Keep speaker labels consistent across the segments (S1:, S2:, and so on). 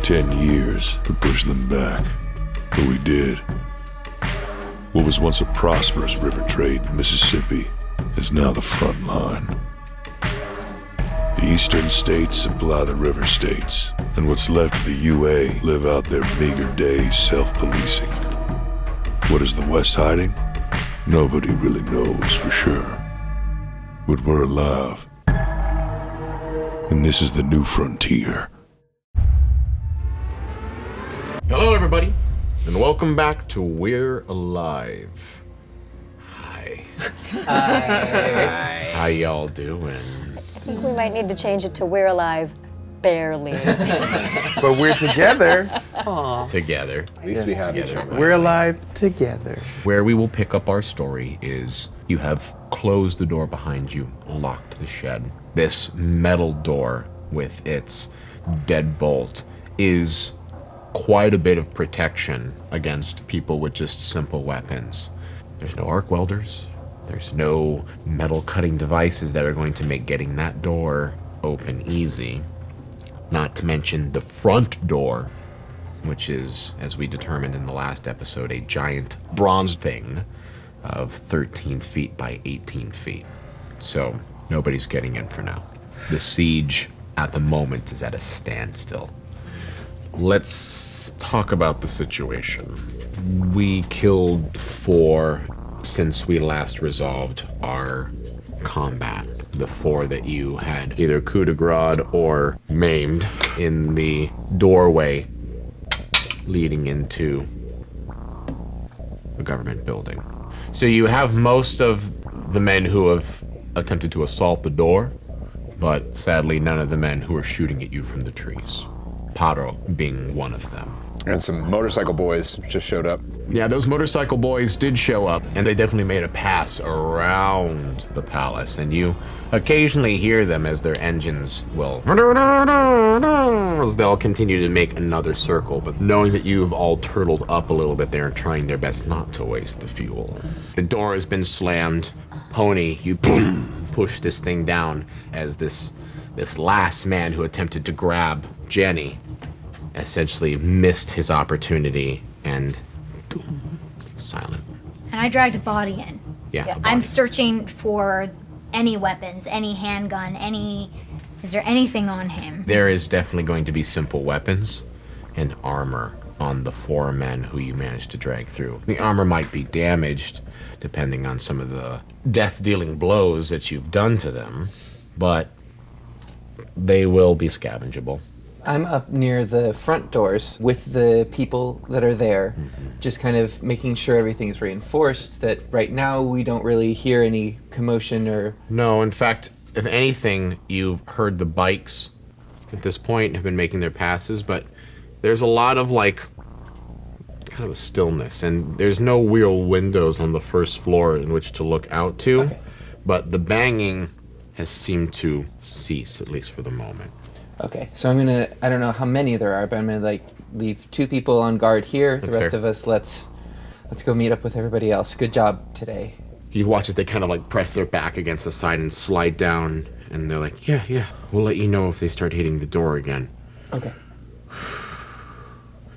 S1: 10 years to push them back, but we did. What was once a prosperous river trade, the Mississippi, is now the front line. The eastern states supply the river states, and what's left of the UA live out their meager days self-policing. What is the West hiding? Nobody really knows for sure. But we're alive. And this is the new frontier.
S2: Hello, everybody, and welcome back to We're Alive. Hi.
S3: Hi.
S2: How y'all doing?
S4: I think we might need to change it to We're Alive, barely.
S3: But we're together.
S2: Aww. Together.
S3: At least we have each other.
S5: We're alive together.
S2: Where we will pick up our story is you have closed the door behind you, locked the shed. This metal door with its deadbolt is quite a bit of protection against people with just simple weapons. There's no arc welders. There's no metal cutting devices that are going to make getting that door open easy. Not to mention the front door, which is, as we determined in the last episode, a giant bronze thing of 13 feet by 18 feet. So nobody's getting in for now. The siege at the moment is at a standstill. Let's talk about the situation. We killed 4 since we last resolved our combat. The 4 that you had either coup de grace or maimed in the doorway leading into the government building. So you have most of the men who have attempted to assault the door, but sadly none of the men who are shooting at you from the trees. Paro being one of them.
S3: And some motorcycle boys just showed up.
S2: Yeah, those motorcycle boys did show up, and they definitely made a pass around the palace, and you occasionally hear them as their engines will, as they'll continue to make another circle, but knowing that you've all turtled up a little bit, they're trying their best not to waste the fuel. The door has been slammed. Pony, you push this thing down as this last man who attempted to grab Jenny essentially missed his opportunity and silent.
S6: And I dragged a body in.
S2: Yeah. A body.
S6: I'm searching for any weapons, any handgun, is there anything on him?
S2: There is definitely going to be simple weapons and armor on the 4 men who you managed to drag through. The armor might be damaged depending on some of the death-dealing blows that you've done to them, but they will be scavengeable.
S5: I'm up near the front doors with the people that are there, just kind of making sure everything is reinforced, that right now we don't really hear any commotion or...
S2: No, in fact, if anything, you've heard the bikes at this point have been making their passes, but there's a lot of kind of a stillness, and there's no real windows on the first floor in which to look out to, okay. But the banging has seemed to cease, at least for the moment.
S5: Okay, so I'm gonna, I don't know how many there are, but I'm gonna leave 2 people on guard here.
S2: That's
S5: the rest
S2: fair.
S5: of us, let's go meet up with everybody else. Good job today.
S2: You watch as they kind of press their back against the side and slide down, and they're like, yeah, we'll let you know if they start hitting the door again.
S5: Okay.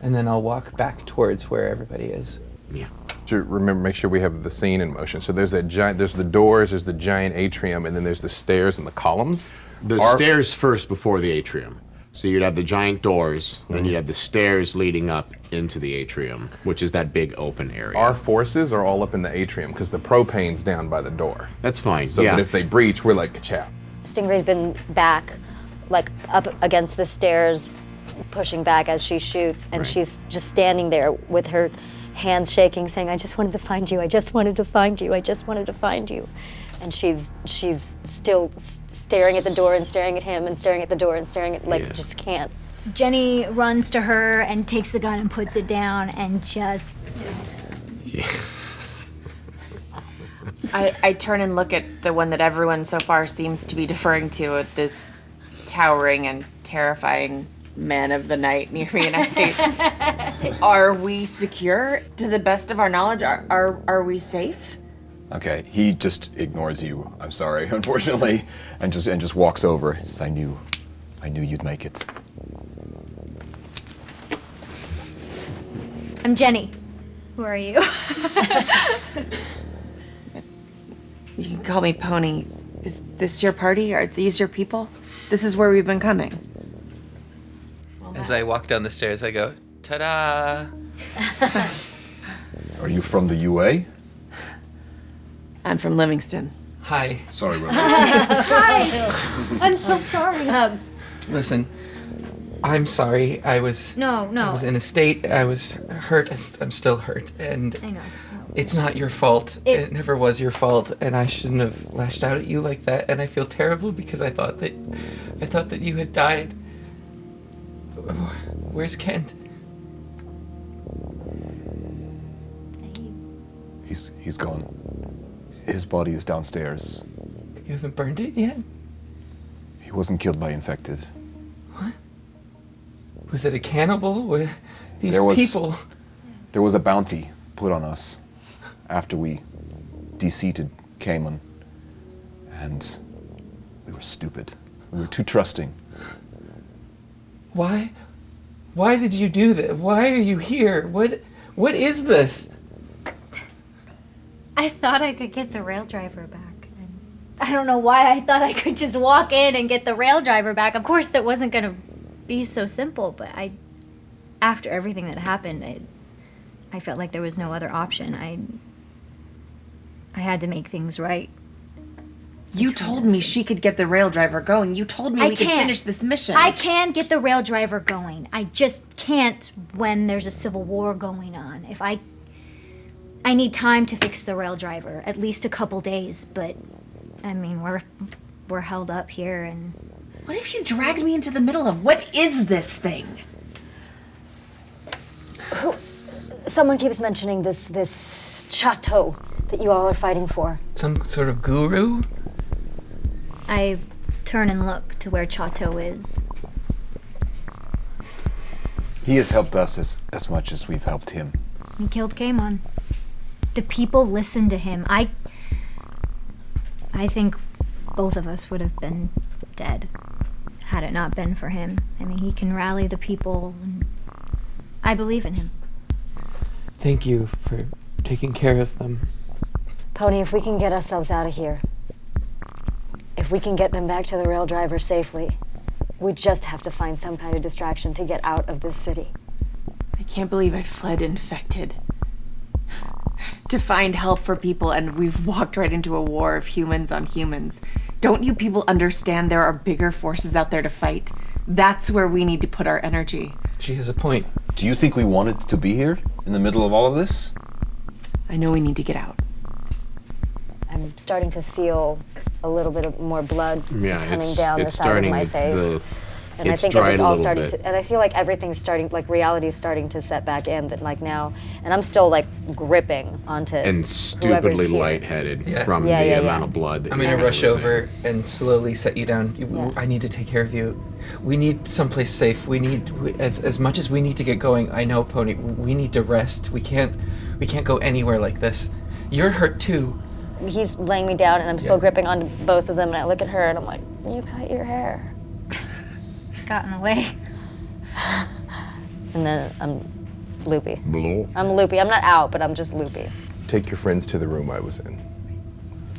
S5: And then I'll walk back towards where everybody is.
S2: Yeah.
S3: To remember, make sure we have the scene in motion. So there's there's the doors, there's the giant atrium, and then there's the stairs and the columns.
S2: The stairs first before the atrium. So you'd have the giant doors, then you'd have the stairs leading up into the atrium, which is that big open area.
S3: Our forces are all up in the atrium because the propane's down by the door.
S2: That's fine,
S3: So that if they breach, we're like, ka-chow.
S4: Stingray's been back, up against the stairs, pushing back as she shoots, and she's just standing there with her hands shaking, saying, I just wanted to find you, I just wanted to find you, I just wanted to find you. And she's still staring at the door and staring at him and staring at the door and staring at, just can't.
S6: Jenny runs to her and takes the gun and puts it down and just...
S2: Yeah.
S7: I turn and look at the one that everyone so far seems to be deferring to, at this towering and terrifying man of the night near me, and I say, are we secure? To the best of our knowledge, are we safe?
S8: Okay, he just ignores you. I'm sorry, unfortunately, and just walks over. He says, I knew you'd make it.
S6: I'm Jenny. Who are you?
S7: You can call me Pony. Is this your party? Are these your people? This is where we've been coming.
S5: As I walk down the stairs, I go, ta-da!
S8: Are you from the UA?
S7: I'm from Livingston.
S5: Hi.
S8: Sorry, Robert.
S6: I'm so sorry.
S5: Listen, I'm sorry. I was
S6: No.
S5: I was in a state. I was hurt. I'm still hurt, and
S6: I know.
S5: it's not your fault. It never was your fault, and I shouldn't have lashed out at you like that. And I feel terrible because I thought that you had died. Where's Kent?
S8: He's gone. His body is downstairs.
S5: You haven't burned it yet?
S8: He wasn't killed by infected.
S5: Was it a cannibal? What, these
S8: There was-
S5: people.
S8: There was a bounty put on us after we de-seated Cayman. And we were stupid. We were too trusting.
S5: Why? Why did you do that? Why are you here? What is this?
S6: I thought I could get the rail driver back. And I don't know why I thought I could just walk in and get the rail driver back. Of course, that wasn't going to be so simple, but after everything that happened, I felt like there was no other option. I had to make things right.
S7: You told me she could get the rail driver going. You told me we could finish this mission.
S6: I can get the rail driver going. I just can't when there's a civil war going on. I need time to fix the rail driver, at least a couple days, but I mean, we're held up here and
S7: What if you dragged me into the middle of what is this thing?
S4: Someone keeps mentioning this Chateau that you all are fighting for.
S5: Some sort of guru?
S6: I turn and look to where Chateau is.
S8: He has helped us as much as we've helped him.
S6: He killed Kaimon. The people listened to him. I think both of us would have been dead had it not been for him. I mean, he can rally the people, and I believe in him.
S5: Thank you for taking care of them.
S4: Pony, if we can get ourselves out of here, if we can get them back to the rail driver safely, we just have to find some kind of distraction to get out of this city.
S7: I can't believe I fled infected. To find help for people, and we've walked right into a war of humans on humans. Don't you people understand there are bigger forces out there to fight? That's where we need to put our energy.
S5: She has a point.
S8: Do you think we wanted to be here in the middle of all of this?
S7: I know we need to get out.
S4: I'm starting to feel a little bit of more blood coming down the
S2: it's
S4: side
S2: starting,
S4: of my
S2: it's
S4: face. And I
S2: it's
S4: think as it's
S2: dried a
S4: all
S2: little
S4: starting
S2: bit.
S4: to, and I feel like everything's starting, like reality's starting to set back in, that like now, and I'm still like gripping onto
S2: And
S4: whoever's
S2: stupidly
S4: here.
S2: lightheaded
S5: Yeah.
S2: from
S4: Yeah,
S2: the
S4: yeah,
S2: amount
S4: yeah.
S2: of blood that
S5: I'm
S2: you're
S5: gonna rush
S2: losing.
S5: over and slowly set you down.
S4: Yeah.
S5: I need to take care of you. We need someplace safe. As much as we need to get going. I know, Pony. We need to rest. We can't go anywhere like this. You're hurt too.
S4: He's laying me down and I'm still gripping onto both of them, and I look at her and I'm like, you cut your hair.
S6: Got in the way.
S4: And then I'm loopy.
S2: Blah.
S4: I'm loopy. I'm not out, but I'm just loopy.
S3: Take your friends to the room I was in.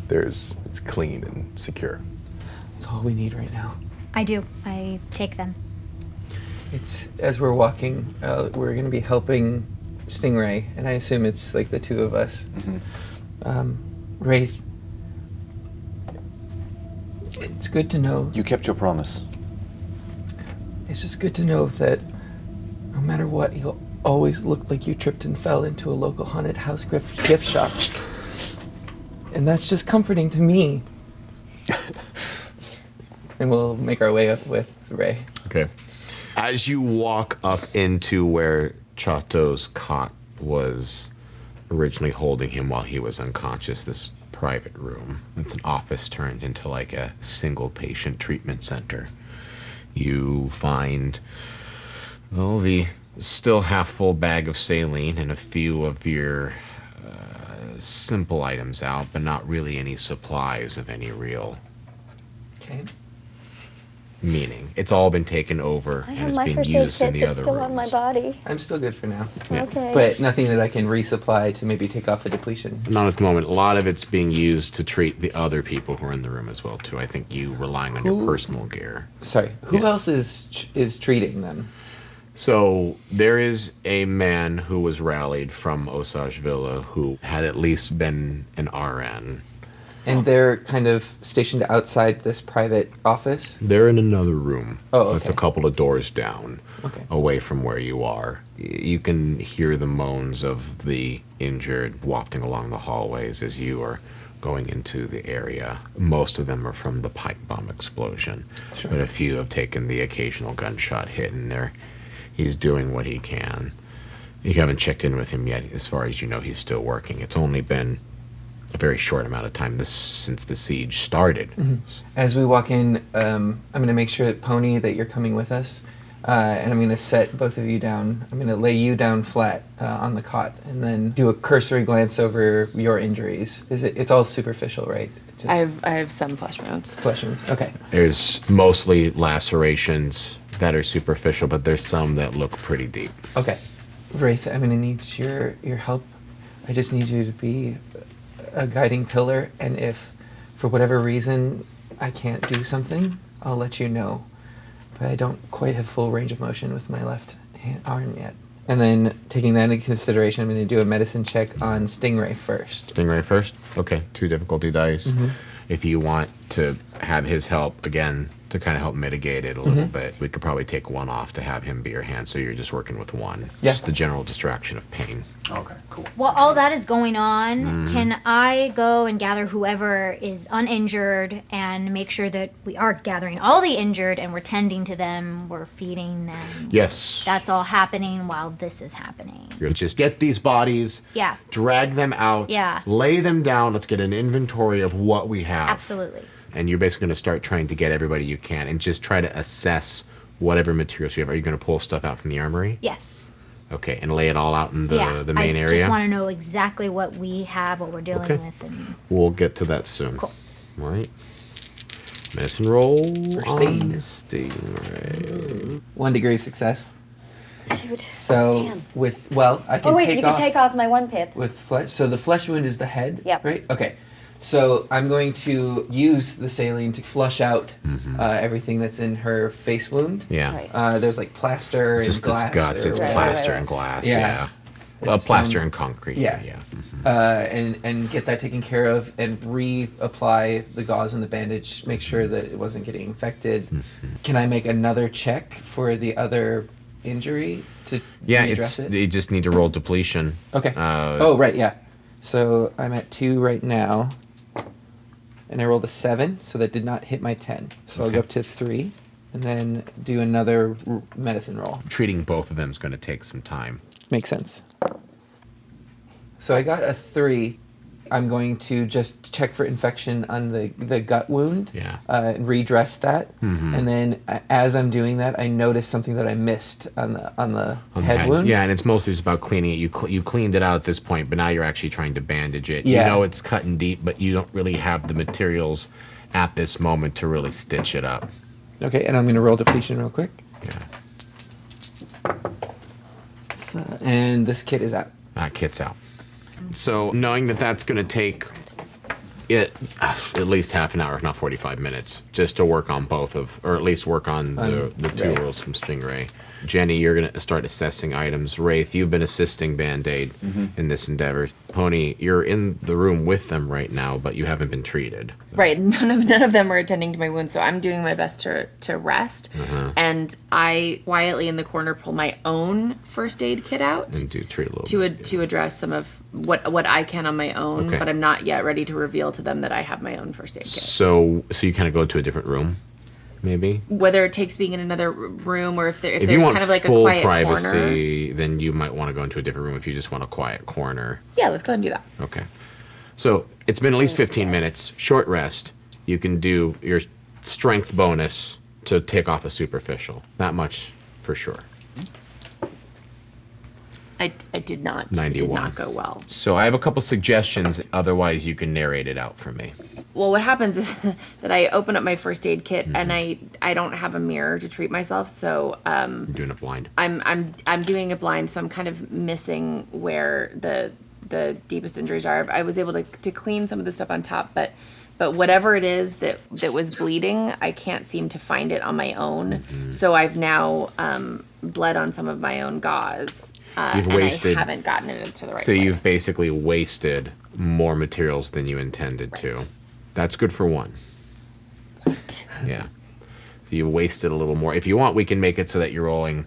S3: It's clean and secure.
S5: That's all we need right now.
S6: I do. I take them.
S5: It's as we're walking. We're gonna be helping Stingray, and I assume it's like the two of us. Wraith. It's good to know.
S8: You kept your promise.
S5: It's just good to know that no matter what, you'll always look like you tripped and fell into a local haunted house gift shop. And that's just comforting to me. And we'll make our way up with Ray.
S2: Okay. As you walk up into where Chateau's cot was originally holding him while he was unconscious, this private room, it's an office turned into like a single patient treatment center. You find, the still half full bag of saline and a few of your simple items out, but not really any supplies of any real
S5: Okay.
S2: meaning. It's all been taken over
S4: I
S2: and
S4: have
S2: it's
S4: my
S2: being
S4: first aid
S2: used in
S4: kit
S2: the
S4: that's
S2: other
S4: still
S2: rooms.
S4: on my body.
S5: I'm still good for now.
S2: Yeah.
S4: Okay.
S5: But nothing that I can resupply to maybe take off a depletion.
S2: Not at the moment. A lot of it's being used to treat the other people who are in the room as well too. I think you relying on your
S5: Who-
S2: personal gear.
S5: Sorry, who
S2: Yes.
S5: else is treating them?
S2: So there is a man who was rallied from Osage Villa who had at least been an RN.
S5: And they're kind of stationed outside this private office?
S2: They're in another room.
S5: Oh,
S2: It's a
S5: okay.
S2: couple of doors down,
S5: Okay.
S2: away from where you are. You can hear the moans of the injured wafting along the hallways as you are going into the area. Most of them are from the pipe bomb explosion,
S5: Sure.
S2: but a few have taken the occasional gunshot hit, and he's doing what he can. You haven't checked in with him yet. As far as you know, he's still working. It's only been a very short amount of time since the siege started.
S5: As we walk in, I'm going to make sure, Pony, that you're coming with us. And I'm going to set both of you down. I'm going to lay you down flat on the cot and then do a cursory glance over your injuries. It's all superficial, right? Just
S7: I have some flesh wounds.
S5: flesh wounds. Okay.
S2: There's mostly lacerations that are superficial, but there's some that look pretty deep.
S5: Okay. Wraith, I'm going to need your help. I just need you to be a guiding pillar, and if for whatever reason I can't do something, I'll let you know. But I don't quite have full range of motion with my left arm yet. And then taking that into consideration, I'm going to do a medicine check on Stingray first.
S2: Stingray first? Okay, 2 difficulty dice. If you want to have his help, again, to kind of help mitigate it a little bit, we could probably take 1 off to have him be your hand, so you're just working with 1.
S5: Yeah.
S2: Just the general distraction of pain.
S8: Okay, cool.
S6: While all that is going on, can I go and gather whoever is uninjured and make sure that we are gathering all the injured and we're tending to them, we're feeding them?
S2: Yes.
S6: That's all happening while this is happening.
S2: You're just get these bodies,
S6: Yeah.
S2: drag them out,
S6: Yeah.
S2: lay them down. Let's get an inventory of what we have.
S6: Absolutely.
S2: And you're basically going to start trying to get everybody you can and just try to assess whatever materials you have. Are you going to pull stuff out from the armory?
S6: Yes.
S2: Okay, and lay it all out in the main
S6: I
S2: area?
S6: just want to know exactly what we have, what we're dealing
S2: Okay.
S6: with, and
S2: We'll get to that soon.
S6: Cool.
S2: All right. Medicine roll
S5: First
S2: on
S5: aid.
S2: Stingray.
S5: 1 degree of success.
S4: Shoot.
S5: So
S4: Damn.
S5: I can
S4: Oh wait,
S5: take
S4: you can
S5: off
S4: take off my 1 pip.
S5: with flesh. So the flesh wound is the head.
S4: Yep.
S5: Right. Okay. So I'm going to use the saline to flush out everything that's in her face wound.
S2: Yeah.
S4: Right.
S5: There's like plaster
S2: Just
S5: and glass.
S2: this guts.
S5: or
S2: It's
S5: whatever.
S2: plaster
S4: right.
S2: and glass.
S5: Yeah.
S2: Yeah. Well,
S5: It's,
S2: plaster and concrete.
S5: yeah.
S2: Yeah.
S5: And get that taken care of and reapply the gauze and the bandage. Make sure that it wasn't getting infected. Can I make another check for the other injury to
S2: Yeah,
S5: redress it?
S2: you just need to roll depletion.
S5: Okay.
S2: Uh,
S5: Oh, right, yeah. So I'm at 2 right now. And I rolled a 7, so that did not hit my 10. So I'll
S2: Okay.
S5: go up to 3, and then do another medicine roll.
S2: Treating both of them is going to take some time.
S5: Makes sense. So I got a 3. I'm going to just check for infection on the gut wound.
S2: Yeah.
S5: And redress that. And then as I'm doing that, I noticed something that I missed on the
S2: On the
S5: head wound.
S2: Yeah, and it's mostly just about cleaning it. You cleaned it out at this point, but now you're actually trying to bandage it.
S5: Yeah.
S2: You know it's cut and deep, but you don't really have the materials at this moment to really stitch it up.
S5: Okay, and I'm going to roll depletion real quick.
S2: Yeah.
S5: And this kit is out.
S2: Kit's out. So knowing that that's going to take it at least half an hour, if not 45 minutes, just to work on both of, or at least work on the two
S5: Ray.
S2: rolls from Stingray. Jenny, you're going to start assessing items. Wraith, you've been assisting Band-Aid in this endeavor. Pony, you're in the room with them right now, but you haven't been treated.
S7: Right, none of them are attending to my wounds, so I'm doing my best to rest. And I quietly in the corner pull my own first aid kit out
S2: And do treat a little bit.
S7: to address some of what I can on my own,
S2: Okay.
S7: but I'm not yet ready to reveal to them that I have my own first aid kit.
S2: So you kind of go to a different room, maybe?
S7: Whether it takes being in another room or if
S2: If you
S7: there's
S2: want
S7: kind of like a
S2: full
S7: quiet corner.
S2: privacy, then you might want to go into a different room if you just want a quiet corner.
S7: Yeah, let's go ahead and do that.
S2: Okay. So it's been at least 15 minutes. Short rest. You can do your strength bonus to take off a superficial. Not much for sure.
S7: I did not.
S2: 91.
S7: It did not go well.
S2: So I have a couple suggestions. Otherwise, you can narrate it out for me.
S7: Well, what happens is that I open up my first aid kit and I don't have a mirror to treat myself, so
S2: I'm doing it blind.
S7: I'm doing it blind, so I'm kind of missing where the deepest injuries are. I was able to clean some of the stuff on top, but whatever it is that was bleeding, I can't seem to find it on my own. So I've now bled on some of my own gauze.
S2: You've wasted.
S7: I haven't gotten it into the right
S2: So
S7: place.
S2: you've basically wasted more materials than you intended to. That's good for one.
S7: What?
S2: Yeah. So you wasted a little more. If you want, we can make it so that you're rolling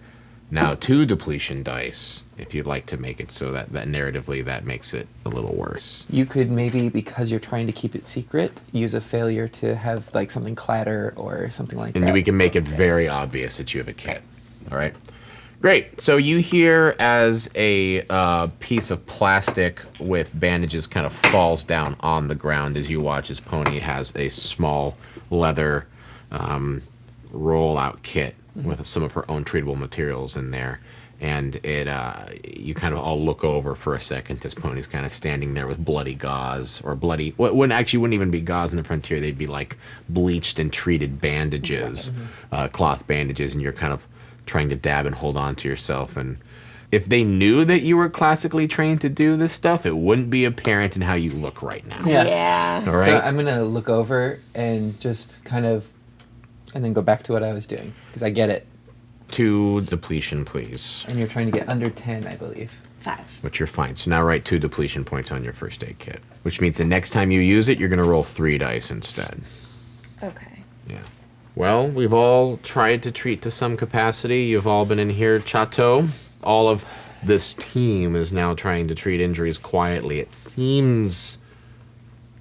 S2: now 2 depletion dice. If you'd like to make it so that narratively that makes it a little worse.
S5: You could maybe, because you're trying to keep it secret, use a failure to have like something clatter or something like that.
S2: And we can make it very obvious that you have a kit. All right. Great. So you hear as a piece of plastic with bandages kind of falls down on the ground as you watch as Pony has a small leather roll-out kit with some of her own treatable materials in there. And it, you kind of all look over for a second as Pony's kind of standing there with bloody gauze or bloody, wouldn't even be gauze in the Frontier. They'd be like bleached and treated bandages, cloth bandages, and you're kind of trying to dab and hold on to yourself. And if they knew that you were classically trained to do this stuff, it wouldn't be apparent in how you look right now.
S7: Yeah.
S2: All right.
S5: So I'm gonna look over and just kind of, and then go back to what I was doing because I get it.
S2: 2 depletion, please.
S5: And you're trying to get under 10, I believe.
S7: 5.
S2: Which you're fine. So now write 2 depletion points on your first aid kit, which means the next time you use it, you're going to roll 3 dice instead.
S7: Okay.
S2: Yeah. Well, we've all tried to treat to some capacity. You've all been in here, Chateau. All of this team is now trying to treat injuries quietly. It seems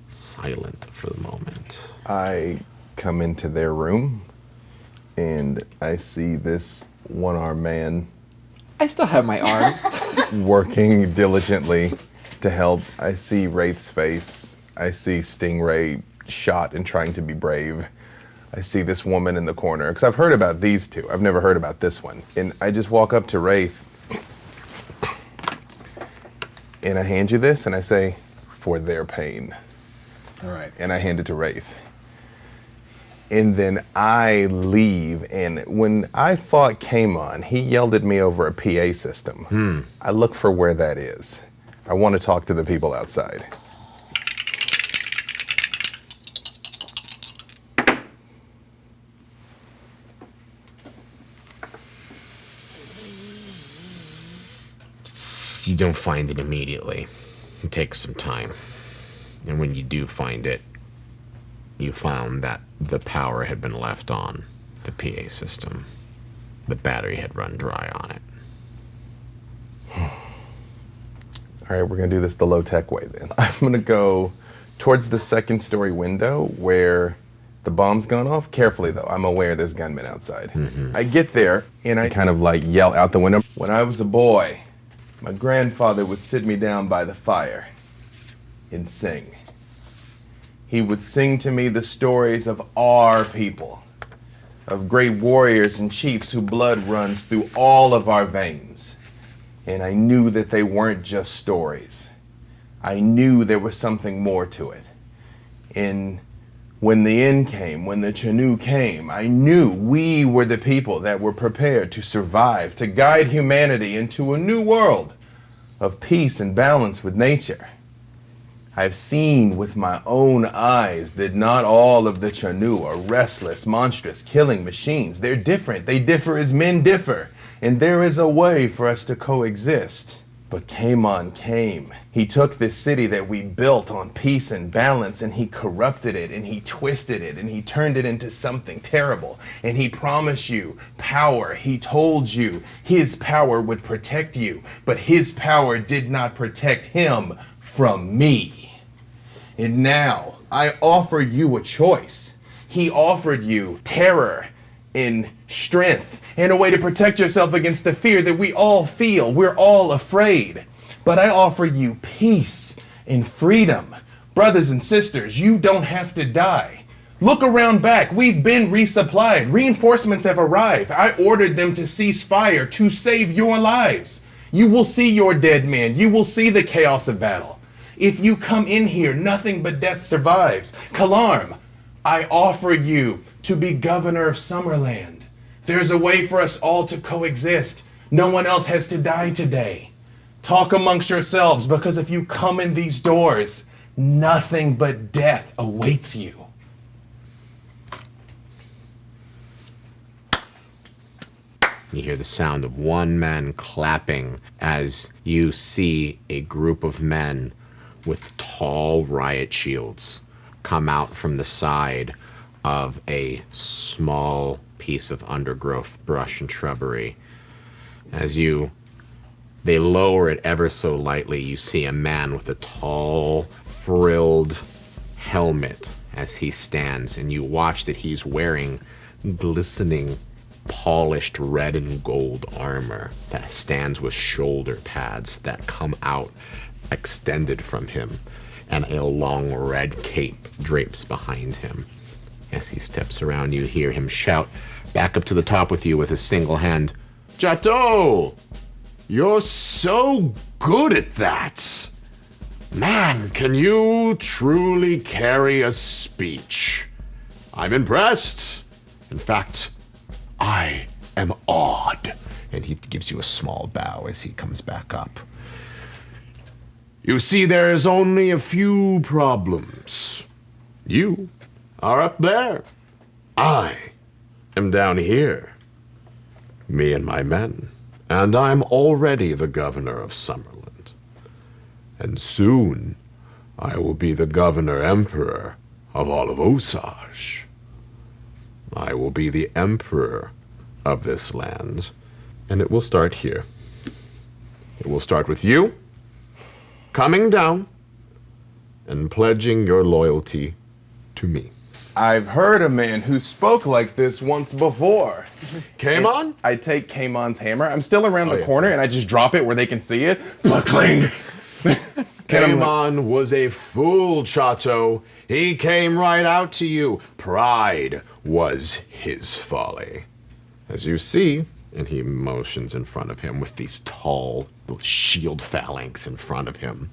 S2: silent for the moment.
S3: I come into their room and I see this one-armed man
S5: I still have my arm.
S3: working diligently to help. I see Wraith's face. I see Stingray shot and trying to be brave. I see this woman in the corner, because I've heard about these two. I've never heard about this one. And I just walk up to Wraith, and I hand you this, and I say, for their pain.
S8: All right.
S3: And I hand it to Wraith. And then I leave, and when I fought Kamon, he yelled at me over a PA system. I look for where that is. I want to talk to the people outside.
S2: You don't find it immediately. It takes some time. And when you do find it, you found that the power had been left on the PA system. The battery had run dry on it.
S3: All right, we're gonna do this the low-tech way then. I'm gonna go towards the second story window where the bomb's gone off. Carefully though, I'm aware there's gunmen outside. I get there and I kind of like yell out the window. When I was a boy, my grandfather would sit me down by the fire and sing. He would sing to me the stories of our people, of great warriors and chiefs whose blood runs through all of our veins. And I knew that they weren't just stories. I knew there was something more to it. And when the end came, when the Chateau came, I knew we were the people that were prepared to survive, to guide humanity into a new world of peace and balance with nature. I've seen with my own eyes that not all of the Chateau are restless, monstrous, killing machines. They're different. They differ as men differ. And there is a way for us to coexist. But Kamon came. He took this city that we built on peace and balance, and he corrupted it, and he twisted it, and he turned it into something terrible. And he promised you power. He told you his power would protect you, but his power did not protect him from me. And now I offer you a choice. He offered you terror and strength and a way to protect yourself against the fear that we all feel. We're all afraid. But I offer you peace and freedom. Brothers and sisters, you don't have to die. Look around back. We've been resupplied. Reinforcements have arrived. I ordered them to cease fire to save your lives. You will see your dead man. You will see the chaos of battle. If you come in here, nothing but death survives. Kalam, I offer you to be governor of Summerland. There's a way for us all to coexist. No one else has to die today. Talk amongst yourselves, because if you come in these doors, nothing but death awaits you.
S2: You hear the sound of one man clapping as you see a group of men with tall riot shields come out from the side of a small piece of undergrowth, brush and shrubbery. As they lower it ever so lightly, you see a man with a tall, frilled helmet as he stands, and you watch that he's wearing glistening, polished red and gold armor that stands with shoulder pads that come out extended from him, and a long red cape drapes behind him. As he steps around, you hear him shout back up to the top with you with his single hand, "Chateau! You're so good at that! Man, can you truly carry a speech? I'm impressed. In fact, I am awed." And he gives you a small bow as he comes back up. "You see, there is only a few problems. You are up there. I am down here. Me and my men. And I'm already the governor of Summerland. And soon, I will be the governor-emperor of all of Osage. I will be the emperor of this land, and it will start here. It will start with you coming down and pledging your loyalty to me."
S3: I've heard a man who spoke like this once before.
S2: Kalam?
S3: I take Kamon's hammer. I'm still around the corner, and I just drop it where they can see it. Cling!
S2: Kalam was a fool, Chateau. He came right out to you. Pride was his folly. As you see, and he motions in front of him with these tall shield phalanx in front of him,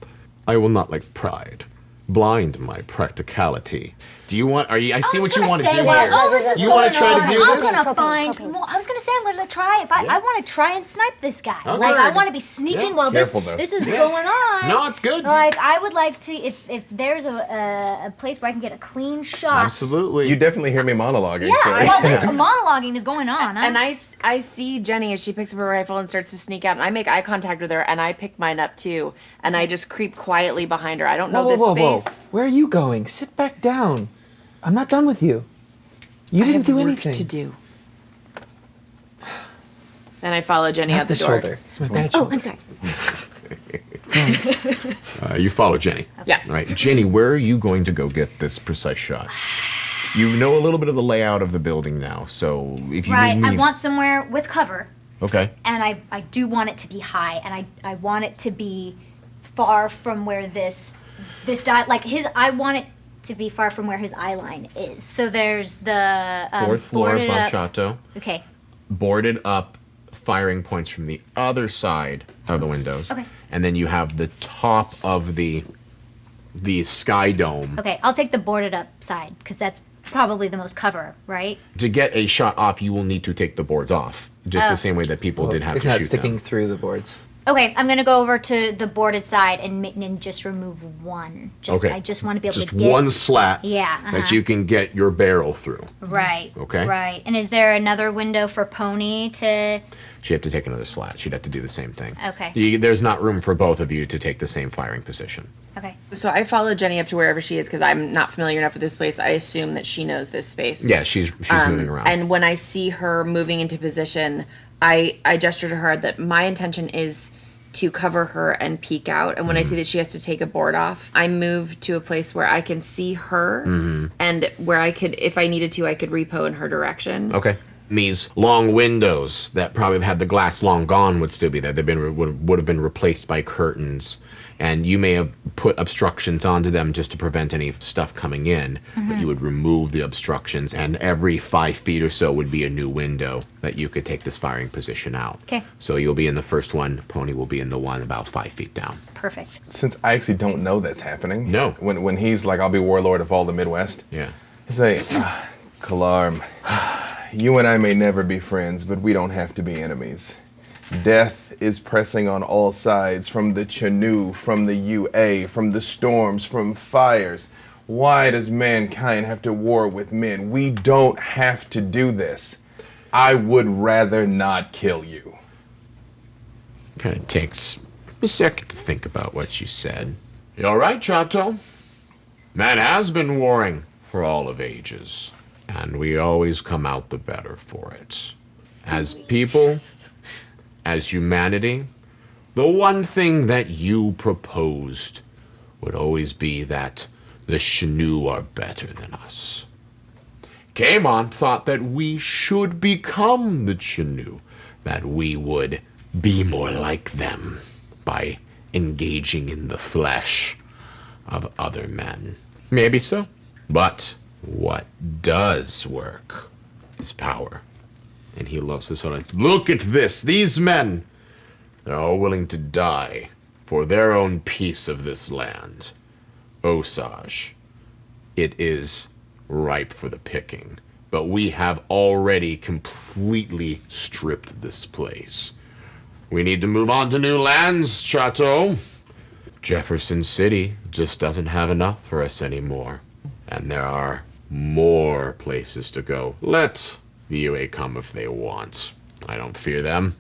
S2: I will not let pride blind my practicality. Do you want, I see what you want to do here. You want to try to do this?
S6: I'm gonna find. Well, I was gonna say I'm gonna try. I want to try and snipe this guy.
S2: Okay.
S6: Like I want to be sneaking while
S3: Careful, though.
S6: this is going on.
S2: No, it's good.
S6: Like I would like to, if there's a place where I can get a clean shot.
S2: Absolutely.
S3: You definitely hear me monologuing.
S6: Yeah.
S3: so-
S6: Well, this monologuing is going on.
S7: And I see Jenny as she picks up her rifle and starts to sneak out, and I make eye contact with her, and I pick mine up too, and I just creep quietly behind her. I don't know this space.
S5: Where are you going? Sit back down. I'm not done with you. You didn't do anything.
S7: To do. And I follow Jenny
S5: Not
S7: out the
S5: the
S7: door.
S5: shoulder. It's my bad
S6: Oh,
S5: shoulder.
S6: I'm sorry.
S2: You follow Jenny.
S7: Yeah.
S2: All right, Jenny, where are you going to go get this precise shot? You know a little bit of the layout of the building now, so if you
S6: Right.
S2: need me...
S6: I want somewhere with cover,
S2: Okay.
S6: and I do want it to be high, and I want it to be far from where this I want it to be far from where his eye line is. So there's the
S2: Fourth floor
S6: boarded
S2: above
S6: up-
S2: Chateau.
S6: Okay.
S2: Boarded up firing points from the other side of the windows.
S6: Okay.
S2: And then you have the top of the sky dome.
S6: Okay, I'll take the boarded up side because that's probably the most cover, right?
S2: To get a shot off, you will need to take the boards off, just the same way that people did have
S5: It's
S2: to
S5: not
S2: shoot
S5: sticking
S2: them.
S5: through the boards.
S6: Okay, I'm gonna go over to the boarded side and just remove one.
S2: Okay.
S6: I just want to be able
S2: Just
S6: to get
S2: one slat
S6: Yeah,
S2: that
S6: uh-huh.
S2: you can get your barrel through.
S6: Right.
S2: Okay.
S6: Right. And is there another window for Pony to?
S2: She'd have to take another slat. She'd have to do the same thing.
S6: Okay.
S2: There's not room for both of you to take the same firing position.
S6: Okay.
S7: So I follow Jenny up to wherever she is because I'm not familiar enough with this place. I assume that she knows this space.
S2: Yeah, she's moving around.
S7: And when I see her moving into position, I gesture to her that my intention is to cover her and peek out. And when I see that she has to take a board off, I move to a place where I can see her and where I could, if I needed to, I could repo in her direction.
S2: Okay. These long windows that probably have had the glass long gone would still be there. Would have been replaced by curtains. And you may have put obstructions onto them just to prevent any stuff coming in, but you would remove the obstructions, and every 5 feet or so would be a new window that you could take this firing position out.
S6: Okay.
S2: So you'll be in the first one, Pony will be in the one about 5 feet down.
S6: Perfect.
S3: Since I actually don't know that's happening.
S2: No.
S3: When he's like, I'll be warlord of all the Midwest.
S2: Yeah.
S3: I say, Kalam, you and I may never be friends, but we don't have to be enemies. Death is pressing on all sides, from the Chateau, from the UA, from the storms, from fires. Why does mankind have to war with men? We don't have to do this. I would rather not kill you.
S2: Kind of takes a second to think about what you said. You all right, Chateau? Man has been warring for all of ages, and we always come out the better for it. As people, as humanity, the one thing that you proposed would always be that the Chateau are better than us. Kalam thought that we should become the Chateau, that we would be more like them by engaging in the flesh of other men. Maybe so. But what does work is power. And he loves this one. Look at this. These men, they're all willing to die for their own piece of this land. Osage, it is ripe for the picking. But we have already completely stripped this place. We need to move on to new lands, Chateau. Jefferson City just doesn't have enough for us anymore. And there are more places to go. Let the UA come if they want. I don't fear them.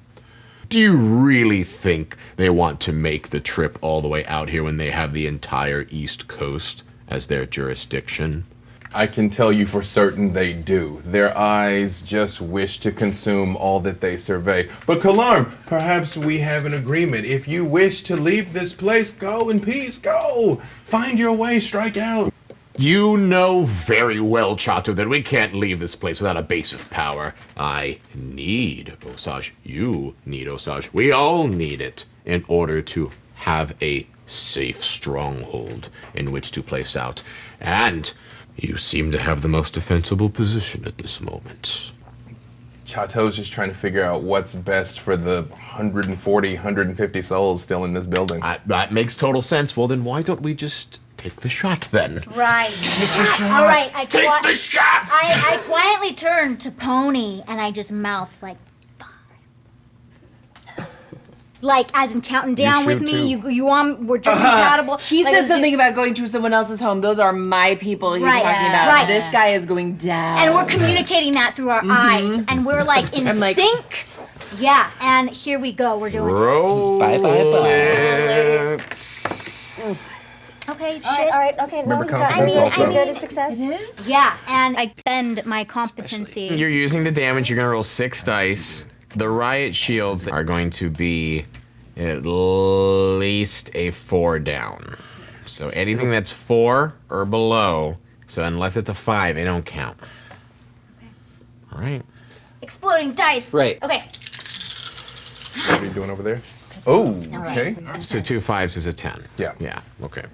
S2: Do you really think they want to make the trip all the way out here when they have the entire East Coast as their jurisdiction?
S3: I can tell you for certain they do. Their eyes just wish to consume all that they survey. But Kalam, perhaps we have an agreement. If you wish to leave this place, go in peace, go. Find your way, strike out.
S2: You know very well, Chateau, that we can't leave this place without a base of power. I need Osage. You need Osage. We all need it in order to have a safe stronghold in which to place out. And you seem to have the most defensible position at this moment.
S3: Chateau's just trying to figure out what's best for the 140, 150 souls still in this building.
S2: That makes total sense. Well, then why don't we just take the shot then?
S6: Right. All right.
S2: Take the shots!
S6: I quietly turn to Pony and I just mouth like 5. Like as in counting down with me. You want? We're just compatible.
S7: He
S6: Like,
S7: said something about going to someone else's home. Those are my people he's
S6: Right.
S7: talking about.
S6: Right.
S7: This guy is going down.
S6: And we're communicating that through our eyes, and we're like in
S7: I'm like-
S6: sync. Yeah, and here we go. We're doing.
S2: Roll
S5: Bye, bye, bye.
S2: it.
S6: Okay,
S4: All
S6: shit.
S4: right, okay.
S3: Remember
S4: no,
S3: competence
S4: I
S3: also.
S4: mean, good at success.
S6: Yeah, and I spend my competency.
S2: You're using the damage. You're going to roll 6 dice. The riot shields are going to be at least a 4 down. So anything that's 4 or below, so unless it's a 5, they don't count. All right.
S6: Exploding dice.
S5: Right.
S6: Okay.
S3: What are you doing over there? Oh, okay.
S2: So 2 5s is a 10.
S3: Yeah.
S2: Yeah, okay.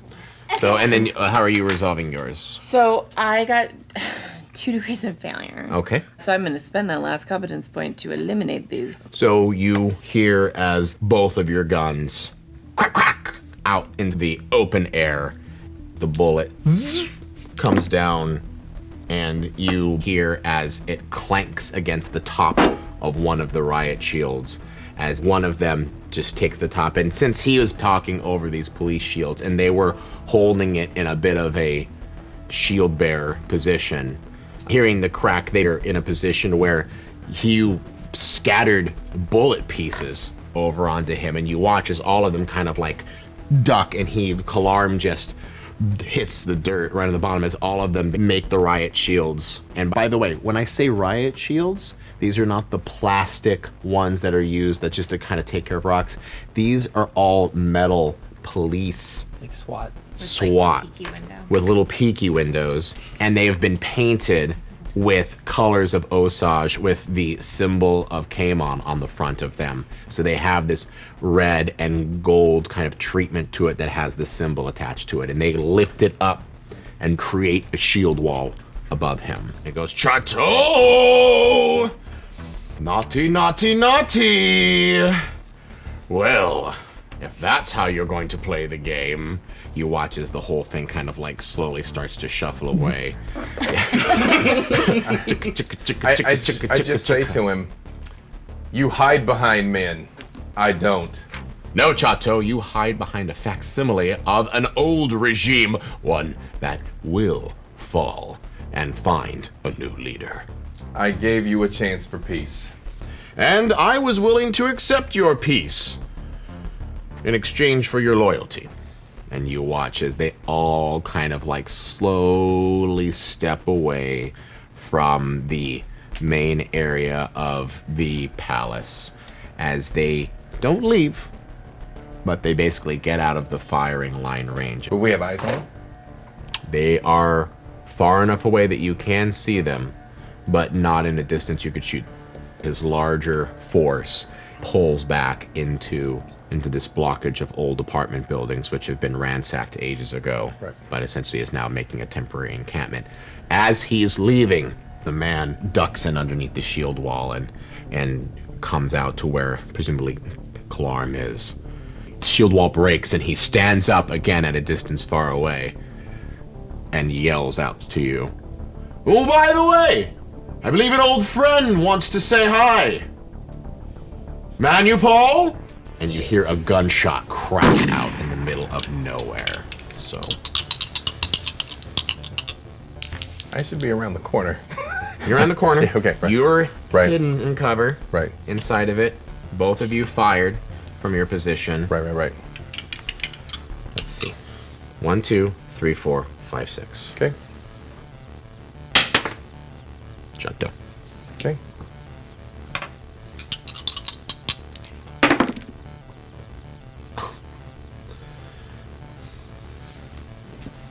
S2: So, and then how are you resolving yours?
S7: So I got 2 degrees of failure.
S2: Okay.
S7: So I'm going to spend that last competence point to eliminate these.
S2: So you hear as both of your guns crack, crack, out into the open air. The bullet comes down, and you hear as it clanks against the top of one of the riot shields, as one of them just takes the top. And since he was talking over these police shields, and they were holding it in a bit of a shield bearer position, hearing the crack, they are in a position where you scattered bullet pieces over onto him, and you watch as all of them kind of like duck and heave. Kalam just hits the dirt right on the bottom as all of them make the riot shields. And by the way, when I say riot shields, these are not the plastic ones that are used that just to kind of take care of rocks. These are all metal police
S5: Like SWAT.
S2: SWAT
S7: Peeky window.
S2: with little peeky windows, and they have been painted with colors of Osage with the symbol of Kamon on the front of them. So they have this red and gold kind of treatment to it that has the symbol attached to it. And they lift it up and create a shield wall above him. It goes, Chateau! Naughty, naughty, naughty! Well, if that's how you're going to play the game, you watch as the whole thing kind of like slowly starts to shuffle away. Yes.
S3: I just say to him, you hide behind men. I don't.
S2: No, Chateau, you hide behind a facsimile of an old regime, one that will fall and find a new leader.
S3: I gave you a chance for peace.
S2: And I was willing to accept your peace in exchange for your loyalty. And you watch as they all kind of like slowly step away from the main area of the palace as they don't leave, but they basically get out of the firing line range.
S3: But we have eyes on them?
S2: They are far enough away that you can see them, but not in a distance you could shoot. His larger force pulls back into this blockage of old apartment buildings which have been ransacked ages ago,
S3: right,
S2: but essentially is now making a temporary encampment. As he's leaving, the man ducks in underneath the shield wall and comes out to where presumably Kalam is. The shield wall breaks and he stands up again at a distance far away and yells out to you, "Oh, by the way, I believe an old friend wants to say hi. Manupal?" And you hear a gunshot crack out in the middle of nowhere. So
S3: I should be around the corner.
S2: you're around the corner.
S3: Yeah, okay, right.
S2: You're
S3: Right.
S2: hidden in cover.
S3: Right.
S2: Inside of it, both of you fired from your position.
S3: Right.
S2: Let's see. 1, 2, 3, 4, 5, 6.
S3: Okay.
S2: Chateau.
S3: Okay.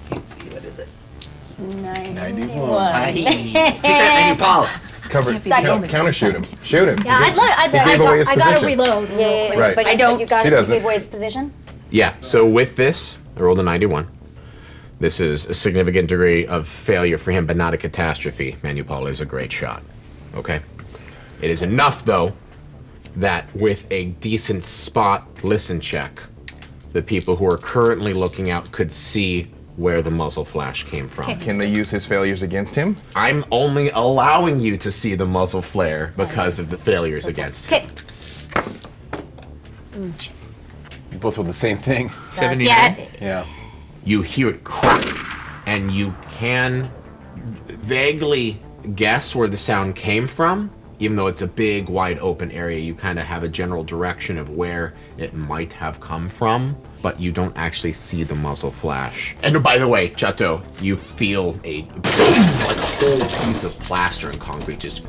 S7: What is it?
S4: 91.
S9: Take that, Paul.
S3: Cover.
S4: Second.
S3: Countershoot him. Shoot him.
S6: Yeah, I
S3: gave away his
S6: gotta
S3: position.
S6: reload.
S4: Yeah,
S3: Right.
S4: but
S7: I don't-
S4: You got
S3: She
S4: to
S3: doesn't.
S4: give away his position?
S2: Yeah, so with this, I rolled a 91. This is a significant degree of failure for him, but not a catastrophe. Manupal is a great shot. Okay? It is enough, though, that with a decent spot listen check, the people who are currently looking out could see where the muzzle flash came from.
S3: Can they use his failures against him?
S2: I'm only allowing you to see the muzzle flare because of the failures against him.
S6: Okay.
S8: You both were the same thing.
S5: 79.
S6: Yeah.
S8: Yeah.
S2: You hear it crack, and you can vaguely guess where the sound came from. Even though it's a big, wide open area, you kind of have a general direction of where it might have come from, but you don't actually see the muzzle flash. And by the way, Chateau, you feel a boom, like a whole piece of plaster and concrete just.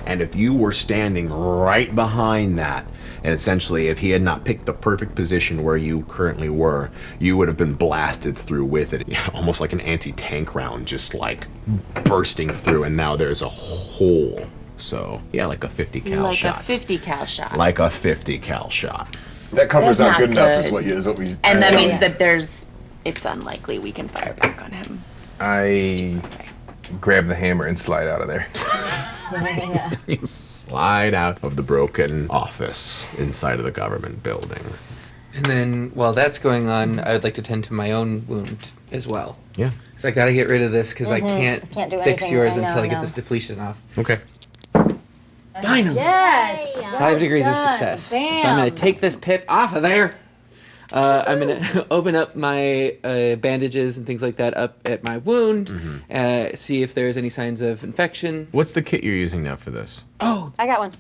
S2: And if you were standing right behind that, and essentially if he had not picked the perfect position where you currently were, you would have been blasted through with it. Almost like an anti-tank round just like bursting through, and now there's a hole. So yeah, like a 50 cal
S7: Like
S2: shot.
S7: a 50 cal shot.
S2: Like a 50 cal shot.
S8: That cover's
S7: That's
S8: not
S7: not
S8: good enough,
S7: good.
S8: is what we.
S7: And that
S8: I-
S7: means that it's unlikely we can fire back on him.
S3: I grab the hammer and slide out of there.
S2: You slide out of the broken office inside of the government building.
S5: And then while that's going on, I would like to tend to my own wound as well.
S2: Yeah.
S5: So I got to get rid of this because I can't
S4: Can't do
S5: fix
S4: anything.
S5: yours
S4: I know,
S5: until I get
S4: no.
S5: this depletion off.
S2: Okay.
S5: Finally.
S6: Yes.
S5: 5 degrees of
S6: done.
S5: success. So
S6: Bam.
S5: I'm going to take this pip off of there. I'm going to open up my bandages and things like that up at my wound, see if there's any signs of infection.
S2: What's the kit you're using now for this?
S5: Oh,
S4: I got one.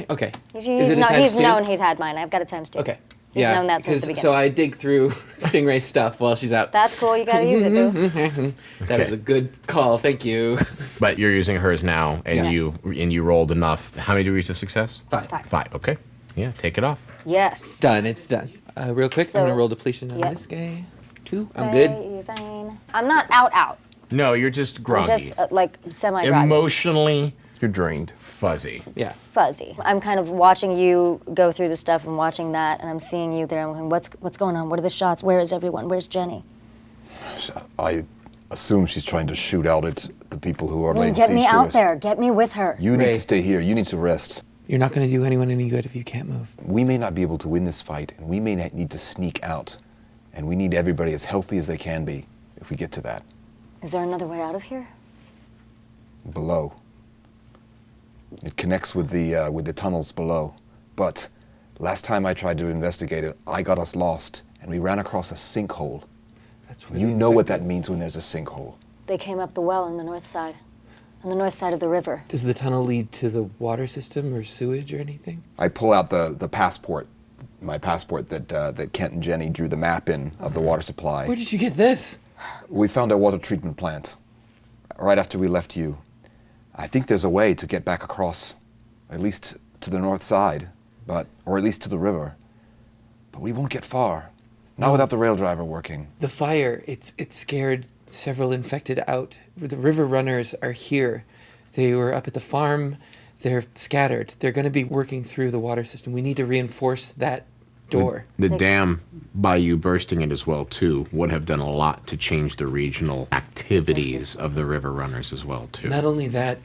S5: okay.
S4: He's,
S5: Is it a times
S4: he's
S5: two?
S4: known he'd had mine. I've got a times 2.
S5: Okay.
S4: He's known that since the
S5: 'cause-
S4: beginning.
S5: So I dig through Stingray's stuff while she's out.
S4: That's cool. You got to use it, boo.
S5: That is a good call. Thank you.
S2: But you're using hers now, and
S5: Yeah.
S2: you rolled enough. How many degrees of success?
S5: 5.
S2: 5. Okay. Yeah, take it off.
S4: Yes.
S5: Done. It's done. Real quick, I'm
S4: So-
S5: going to roll depletion on
S4: Yep.
S5: this guy. 2. I'm good.
S4: You're fine. I'm not out.
S2: No, you're just
S4: I'm
S2: groggy.
S4: just like semi-groggy.
S2: Emotionally
S3: You're drained.
S2: fuzzy.
S5: Yeah.
S4: Fuzzy. I'm kind of watching you go through the stuff and watching that, and I'm seeing you there. I'm going, what's going on? What are the shots? Where is everyone? Where's Jenny?
S8: I assume she's trying to shoot out at the people who are
S4: Well,
S8: laying
S4: get
S8: siege
S4: me
S8: to
S4: out
S8: it.
S4: there. Get me with her.
S8: You need
S5: Ray.
S8: to stay here. You need to rest.
S5: You're not going to do anyone any good if you can't move.
S8: We may not be able to win this fight, and we may need to sneak out. And we need everybody as healthy as they can be if we get to that.
S4: Is there another way out of here?
S8: Below. It connects with the tunnels below. But last time I tried to investigate it, I got us lost, and we ran across a sinkhole.
S5: That's where
S8: You
S5: the
S8: know what that
S5: infected-
S8: means when there's a sinkhole.
S4: They came up the well on the north side of the river.
S5: Does the tunnel lead to the water system or sewage or anything?
S8: I pull out the passport, my passport that Kent and Jenny drew the map in of the water supply.
S5: Where did you get this?
S8: We found a water treatment plant right after we left you. I think there's a way to get back across, at least to the north side, or at least to the river. But we won't get far. Not without the rail driver working.
S5: The fire, it scared several infected out. The river runners are here. They were up at the farm. They're scattered. They're going to be working through the water system. We need to reinforce that door.
S2: The dam, by you bursting it as well, too, would have done a lot to change the regional activities of the river runners as well, too.
S5: Not only that,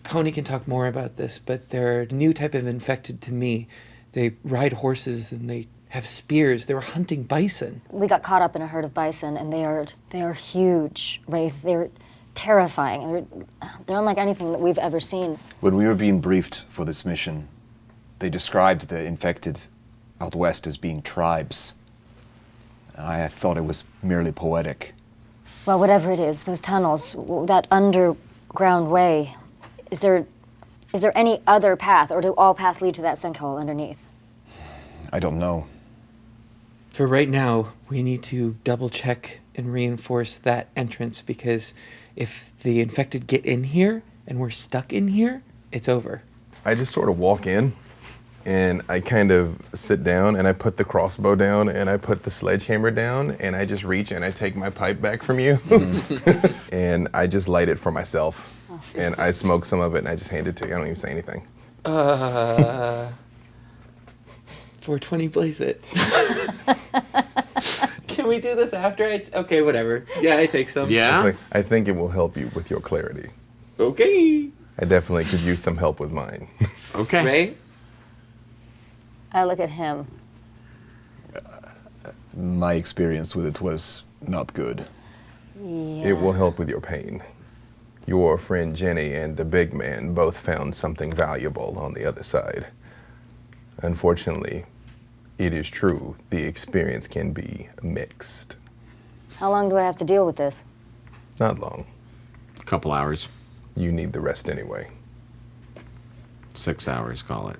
S5: Pony can talk more about this, but they're a new type of infected to me. They ride horses and they have spears. They were hunting bison.
S4: We got caught up in a herd of bison, and they are huge, Wraith. They're terrifying. They're unlike anything that we've ever seen.
S8: When we were being briefed for this mission, they described the infected out west as being tribes. I thought it was merely poetic.
S4: Well, whatever it is, those tunnels, that underground way, is there any other path, or do all paths lead to that sinkhole underneath?
S8: I don't know.
S5: For right now, we need to double check and reinforce that entrance, because if the infected get in here and we're stuck in here, it's over.
S3: I just sort of walk in and I kind of sit down and I put the crossbow down and I put the sledgehammer down and I just reach and I take my pipe back from you and I just light it for myself and I smoke some of it and I just hand it to you. I don't even say anything.
S5: 420 blaze it. Can we do this after okay, whatever. Yeah, I take some.
S3: It's
S2: Yeah?
S3: like, I think it will help you with your clarity.
S5: Okay.
S3: I definitely could use some help with mine.
S2: Okay.
S5: Ray?
S4: I look at him.
S8: My experience with it was not good.
S3: It will help with your pain. Your friend Jenny and the big man both found something valuable on the other side. Unfortunately, it is true, the experience can be mixed.
S4: How long do I have to deal with this?
S3: Not long.
S2: Couple hours.
S3: You need the rest anyway.
S2: 6 hours, call it.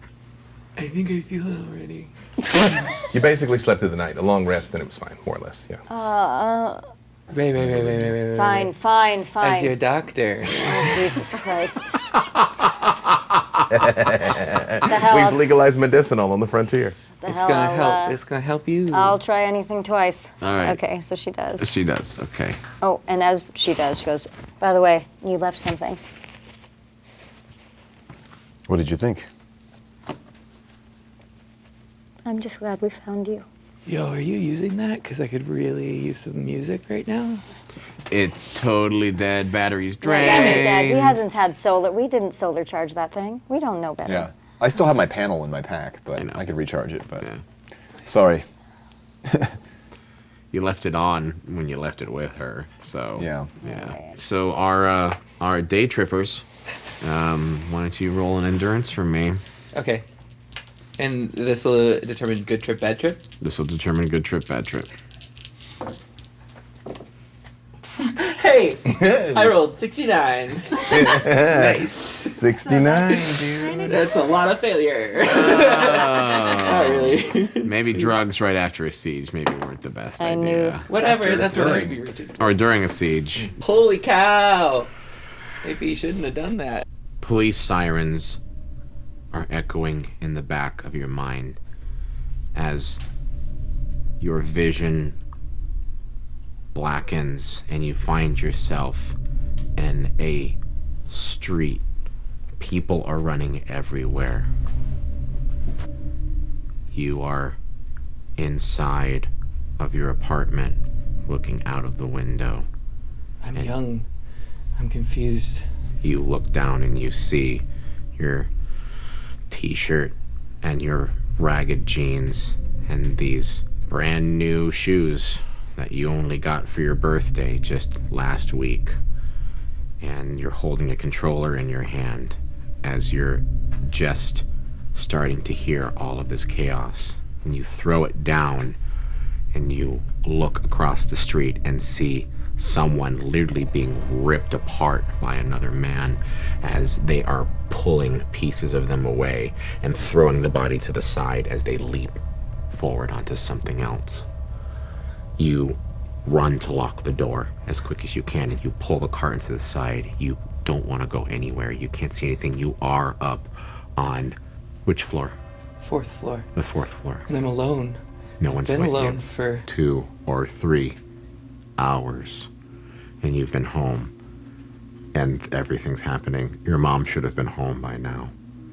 S5: I think I feel it already.
S3: You basically slept through the night. A long rest, and it was fine, more or less, yeah.
S5: Ray.
S4: Fine.
S5: As your doctor.
S4: Oh, Jesus Christ. The hell,
S3: We've legalized medicinal on the frontier.
S5: It's gonna help. It's gonna help you.
S4: I'll try anything twice.
S2: All right.
S4: Okay, so she does.
S2: She does, okay.
S4: Oh, and as she does, she goes, by the way, you left something.
S8: What did you think?
S4: I'm just glad we found you.
S5: Yo, are you using that? Because I could really use some music right now.
S2: It's totally dead. Battery's
S4: Damn it, Dad. He
S2: drained.
S4: hasn't had solar. We didn't solar charge that thing. We don't know better.
S8: Yeah. I still have my panel in my pack, but
S2: I know.
S8: I could recharge it, but
S2: Yeah.
S8: sorry.
S2: You left it on when you left it with her, so
S8: Yeah.
S2: yeah. So our day trippers, why don't you roll an endurance for me?
S5: Okay. And this will determine good trip, bad trip?
S2: This will determine good trip, bad trip.
S5: Hey! I rolled 69. Nice.
S3: 69, dude.
S5: That's a lot of failure. Not really.
S2: Maybe drugs right after a siege maybe weren't the best
S4: I
S2: idea.
S4: knew.
S5: Whatever, that's what I'd be reaching for.
S2: Or during a siege.
S5: Holy cow! Maybe you shouldn't have done that.
S2: Police sirens are echoing in the back of your mind as your vision blackens and you find yourself in a street. People are running everywhere. You are inside of your apartment, looking out of the window.
S5: I'm young. I'm confused.
S2: You look down and you see your t-shirt and your ragged jeans and these brand new shoes that you only got for your birthday just last week. And you're holding a controller in your hand as you're just starting to hear all of this chaos. And you throw it down and you look across the street and see someone literally being ripped apart by another man as they are pulling pieces of them away and throwing the body to the side as they leap forward onto something else. You run to lock the door as quick as you can and you pull the curtains to the side. You don't want to go anywhere. You can't see anything. You are up on which floor?
S5: 4th floor.
S2: The 4th floor.
S5: And I'm alone.
S2: No one's
S5: Been
S2: with
S5: alone
S2: you.
S5: for
S2: 2 or 3 hours and you've been home and everything's happening. Your mom should have been home by now.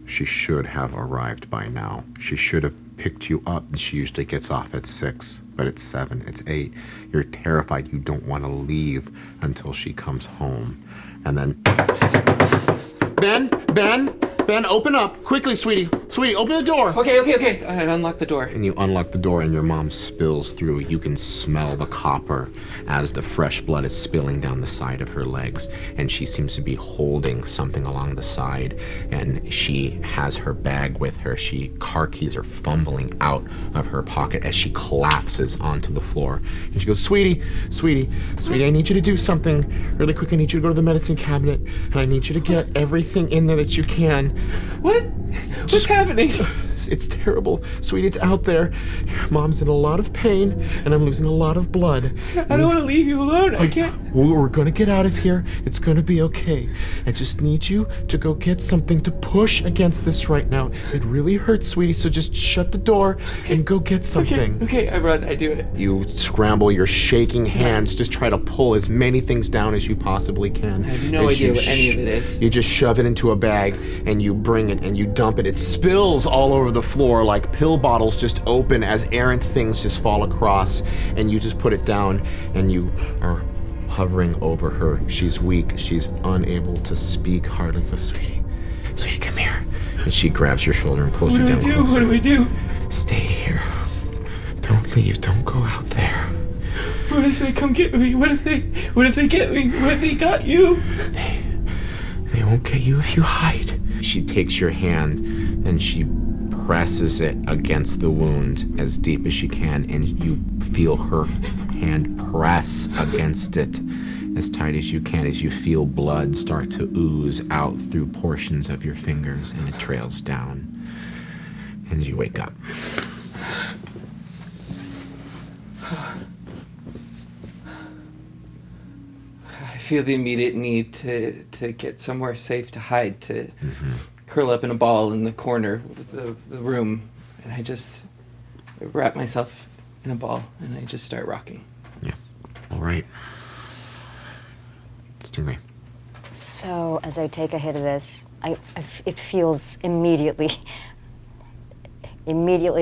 S2: She should have arrived by now. She should have picked you up. She usually gets off at 6, but it's 7, it's 8. You're terrified. You don't want to leave until she comes home. And then, Ben, open up. Quickly, sweetie. Sweetie, open the door.
S5: Okay. I unlock the door.
S2: And you unlock the door and your mom spills through. You can smell the copper as the fresh blood is spilling down the side of her legs. And she seems to be holding something along the side. And she has her bag with her. Car keys are fumbling out of her pocket as she collapses onto the floor. And she goes, Sweetie, I need you to do something really quick. I need you to go to the medicine cabinet. And I need you to get everything in there that you can.
S5: What? What's happening?
S2: It's terrible. Sweetie, it's out there. Your mom's in a lot of pain, and I'm losing a lot of blood.
S5: I don't want to leave you alone. I can't.
S2: We're going to get out of here. It's going to be okay. I just need you to go get something to push against this right now. It really hurts, sweetie, so just shut the door and go get something.
S5: Okay, I run. I do it.
S2: You scramble your shaking hands, just try to pull as many things down as you possibly can.
S5: I have no idea what any of it is.
S2: You just shove it into a bag, and you bring it, and you dump it. It spills all over the floor like pill bottles just open as errant things just fall across, and you just put it down, and you are hovering over her. She's weak. She's unable to speak hardly. Go, sweetie, come here. And she grabs your shoulder and pulls you down closer.
S5: What do we do?
S2: Stay here. Don't leave. Don't go out there.
S5: What if they come get me? What if they get me? What if they got you?
S2: They won't get you if you hide. She takes your hand and she presses it against the wound as deep as she can, and you feel her hand press against it as tight as you can as you feel blood start to ooze out through portions of your fingers, and it trails down. And you wake up.
S5: I feel the immediate need to get somewhere safe to hide, to curl up in a ball in the corner of the room, and I just wrap myself in a ball and I just start rocking.
S2: Yeah. All right. Stingray.
S4: So as I take a hit of this, it feels immediately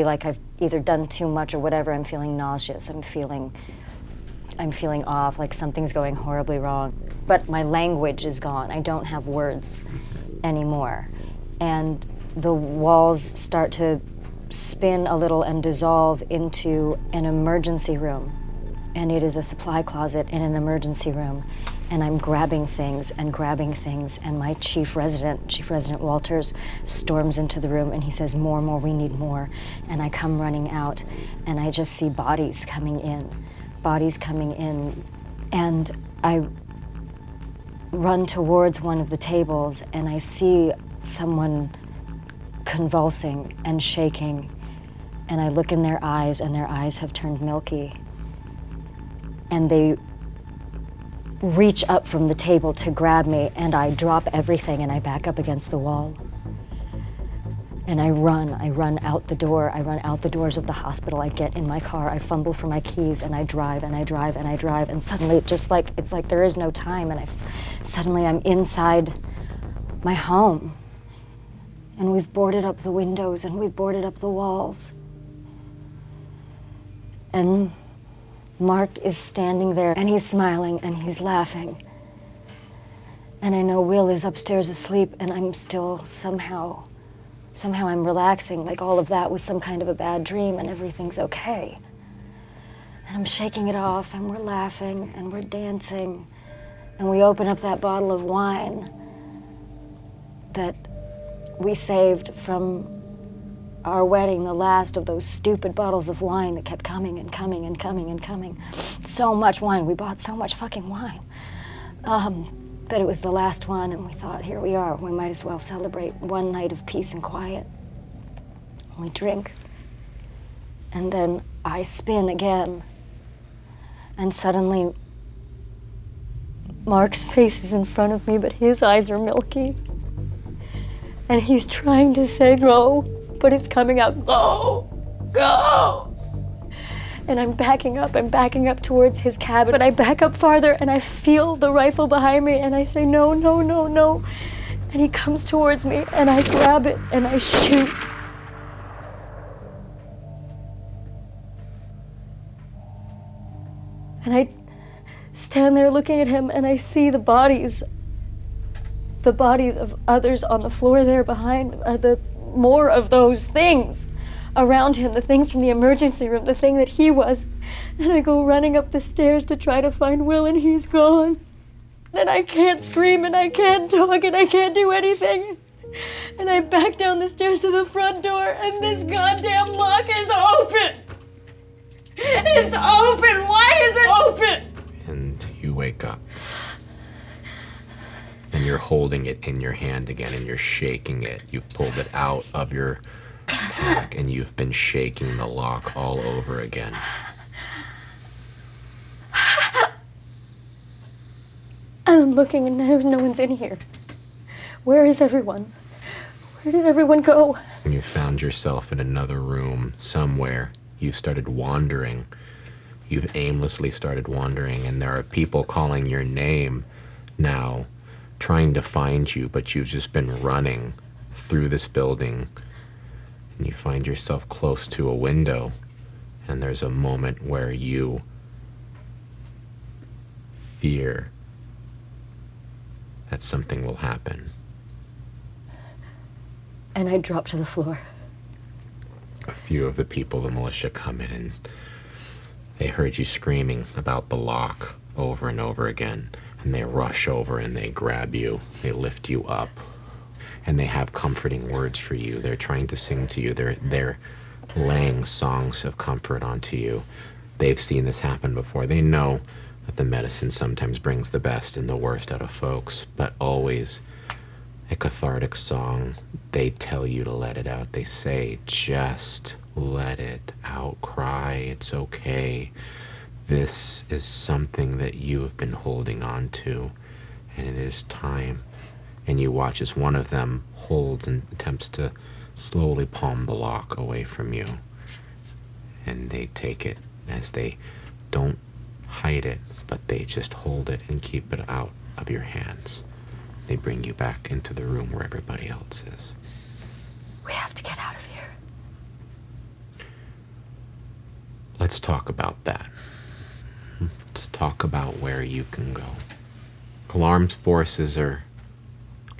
S4: like I've either done too much or whatever. I'm feeling nauseous. I'm feeling off, like something's going horribly wrong. But my language is gone. I don't have words anymore. And the walls start to spin a little and dissolve into an emergency room. And it is a supply closet in an emergency room. And I'm grabbing things, and my Chief Resident Walters, storms into the room and he says, more, we need more. And I come running out and I just see bodies coming in, and I run towards one of the tables and I see someone convulsing and shaking, and I look in their eyes and their eyes have turned milky, and they reach up from the table to grab me, and I drop everything and I back up against the wall. And I run out the door, I run out the doors of the hospital, I get in my car, I fumble for my keys, and I drive, and I drive, and I drive, and suddenly it's like there is no time, and suddenly I'm inside my home. And we've boarded up the windows, and we've boarded up the walls. And Mark is standing there, and he's smiling, and he's laughing. And I know Will is upstairs asleep, and I'm still somehow I'm relaxing, like all of that was some kind of a bad dream and everything's okay. And I'm shaking it off, and we're laughing, and we're dancing, and we open up that bottle of wine that we saved from our wedding, the last of those stupid bottles of wine that kept coming and coming and coming and coming. So much wine, we bought so much fucking wine. But it was the last one, and we thought, here we are, we might as well celebrate one night of peace and quiet. We drink, and then I spin again, and suddenly Mark's face is in front of me, but his eyes are milky. And he's trying to say go, but it's coming out, go, go. And I'm backing up towards his cabin, but I back up farther and I feel the rifle behind me and I say, no, no, no, no. And he comes towards me and I grab it and I shoot. And I stand there looking at him and I see the bodies of others on the floor there behind, more of those things around him, the things from the emergency room, the thing that he was. And I go running up the stairs to try to find Will, and he's gone. And I can't scream, and I can't talk, and I can't do anything. And I back down the stairs to the front door, and this goddamn lock is open. It's open. Why is it open?
S2: And you wake up. And you're holding it in your hand again, and you're shaking it. You've pulled it out of your pack, and you've been shaking the lock all over again.
S4: And I'm looking, and no one's in here. Where is everyone? Where did everyone go?
S2: And you found yourself in another room somewhere. You started wandering. You've aimlessly started wandering, and there are people calling your name now, trying to find you, but you've just been running through this building. And you find yourself close to a window, and there's a moment where you fear that something will happen.
S4: And I drop to the floor.
S2: A few of the people, the militia, come in, and they heard you screaming about the lock over and over again, and they rush over and they grab you, they lift you up. And they have comforting words for you. They're trying to sing to you. They're laying songs of comfort onto you. They've seen this happen before. They know that the medicine sometimes brings the best and the worst out of folks, but always a cathartic song. They tell you to let it out. They say, just let it out. Cry. It's okay. This is something that you have been holding on to, and it is time. And you watch as one of them holds and attempts to slowly palm the lock away from you. And they take it as they don't hide it, but they just hold it and keep it out of your hands. They bring you back into the room where everybody else is.
S4: We have to get out of here.
S2: Let's talk about that. Let's talk about where you can go. Kalam's forces are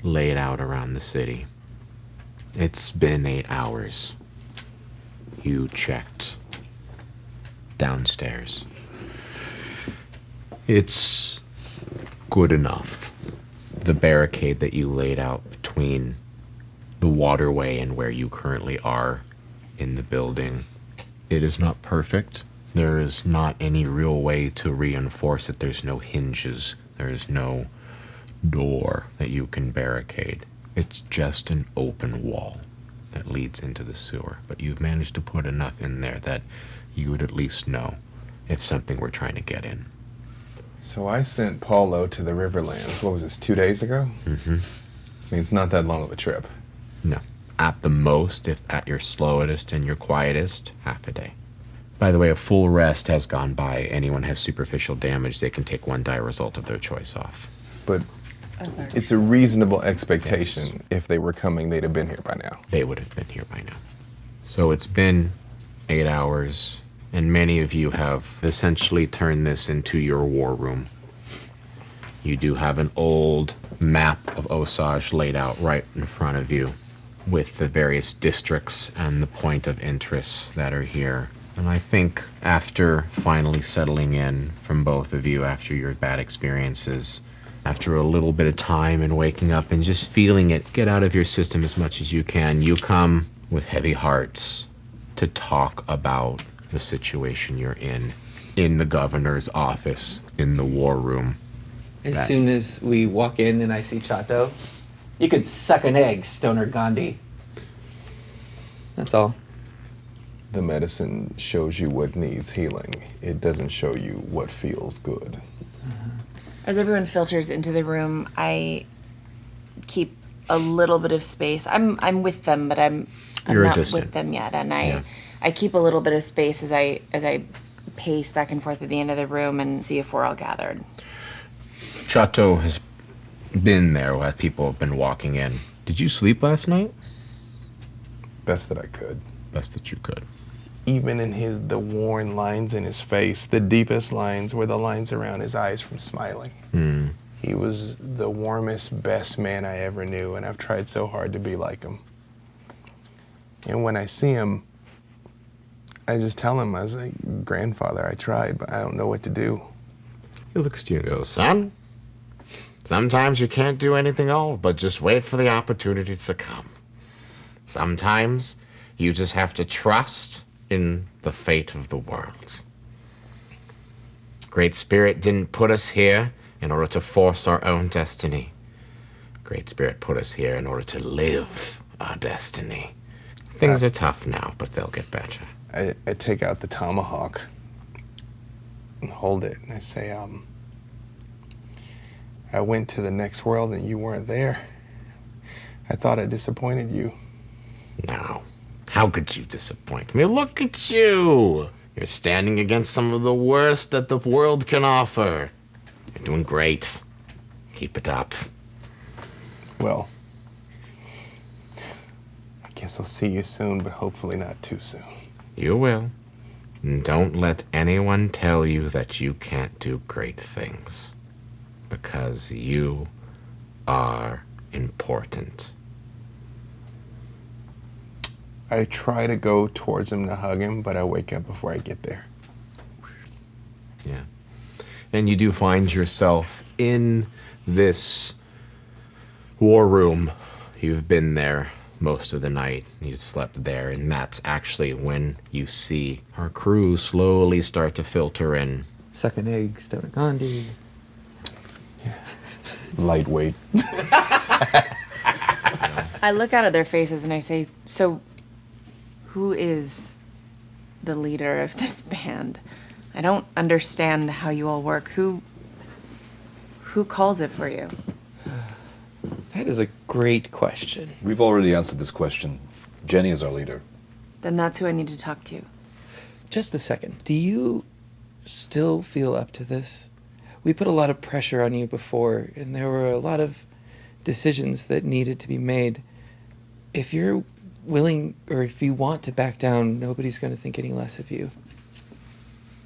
S2: laid out around the city. It's been 8 hours. You checked downstairs. It's good enough. The barricade that you laid out between the waterway and where you currently are in the building, it is not perfect. There is not any real way to reinforce it. There's no hinges. There's no door that you can barricade. It's just an open wall that leads into the sewer. But you've managed to put enough in there that you would at least know if something were trying to get in.
S3: So I sent Paulo to the Riverlands, what was this, 2 days ago?
S2: Mm-hmm.
S3: I mean, it's not that long of a trip.
S2: No. At the most, if at your slowest and your quietest, half a day. By the way, a full rest has gone by. Anyone has superficial damage, they can take 1 die result of their choice off.
S3: But it's a reasonable expectation. If they were coming, they'd have been here by now.
S2: They would have been here by now. So it's been 8 hours, and many of you have essentially turned this into your war room. You do have an old map of Osage laid out right in front of you with the various districts and the point of interest that are here. And I think after finally settling in from both of you after your bad experiences, after a little bit of time and waking up and just feeling it get out of your system as much as you can, you come with heavy hearts to talk about the situation you're in the governor's office, in the war room.
S5: As soon as we walk in and I see Chateau, you could suck an egg, Stoner Gandhi. That's all.
S3: The medicine shows you what needs healing. It doesn't show you what feels good.
S7: As everyone filters into the room, I keep a little bit of space. I'm with them, but I'm not
S2: distant.
S7: with them yet, and I keep a little bit of space as I pace back and forth at the end of the room and see if we're all gathered.
S2: Chateau has been there as people have been walking in. Did you sleep last night?
S3: Best that I could.
S2: Best that you could.
S3: Even in the worn lines in his face, the deepest lines were the lines around his eyes from smiling. He was the warmest, best man I ever knew, and I've tried so hard to be like him. And when I see him, I just tell him, I was like, grandfather, I tried, but I don't know what to do.
S2: He looks to you and goes, son, sometimes you can't do anything all but just wait for the opportunity to come. Sometimes you just have to trust in the fate of the world. Great Spirit didn't put us here in order to force our own destiny. Great Spirit put us here in order to live our destiny. Things are tough now, but they'll get better.
S3: I take out the tomahawk and hold it, and I say, I went to the next world and you weren't there. I thought I disappointed you.
S2: No. How could you disappoint me? Look at you! You're standing against some of the worst that the world can offer. You're doing great. Keep it up.
S3: Well, I guess I'll see you soon, but hopefully not too soon.
S2: You will. And don't let anyone tell you that you can't do great things. Because you are important.
S3: I try to go towards him to hug him, but I wake up before I get there.
S2: Yeah. And you do find yourself in this war room. You've been there most of the night. You slept there, and that's actually when you see our crew slowly start to filter in.
S5: Suck an egg, Stoner Gandhi.
S3: Lightweight.
S7: I look out at their faces and I say, so who is the leader of this band? I don't understand how you all work. Who calls it for you?
S5: That is a great question.
S8: We've already answered this question. Jenny is our leader.
S7: Then that's who I need to talk to.
S5: Just a second. Do you still feel up to this? We put a lot of pressure on you before, and there were a lot of decisions that needed to be made. If you're willing, or if you want to back down, nobody's going to think any less of you.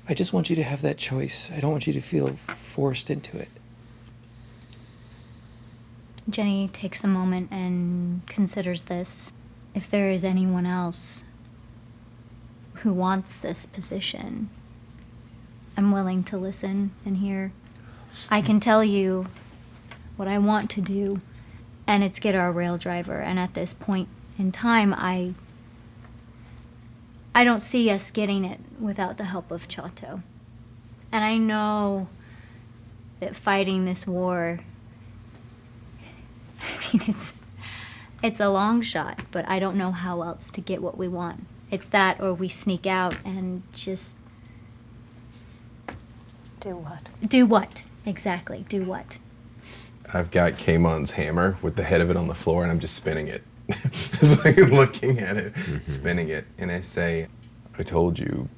S5: I just want you to have that choice. I don't want you to feel forced into it.
S6: Jenny takes a moment and considers this. If there is anyone else who wants this position, I'm willing to listen and hear. I can tell you what I want to do, and it's get our rail driver. And at this point in time, I don't see us getting it without the help of Chateau. And I know that fighting this war, I mean, it's a long shot, but I don't know how else to get what we want. It's that, or we sneak out and just...
S4: Do what?
S6: Do what? Exactly, do what?
S3: I've got Kamon's hammer with the head of it on the floor, and I'm just spinning it It's like looking at it, spinning it, and I say, I told you,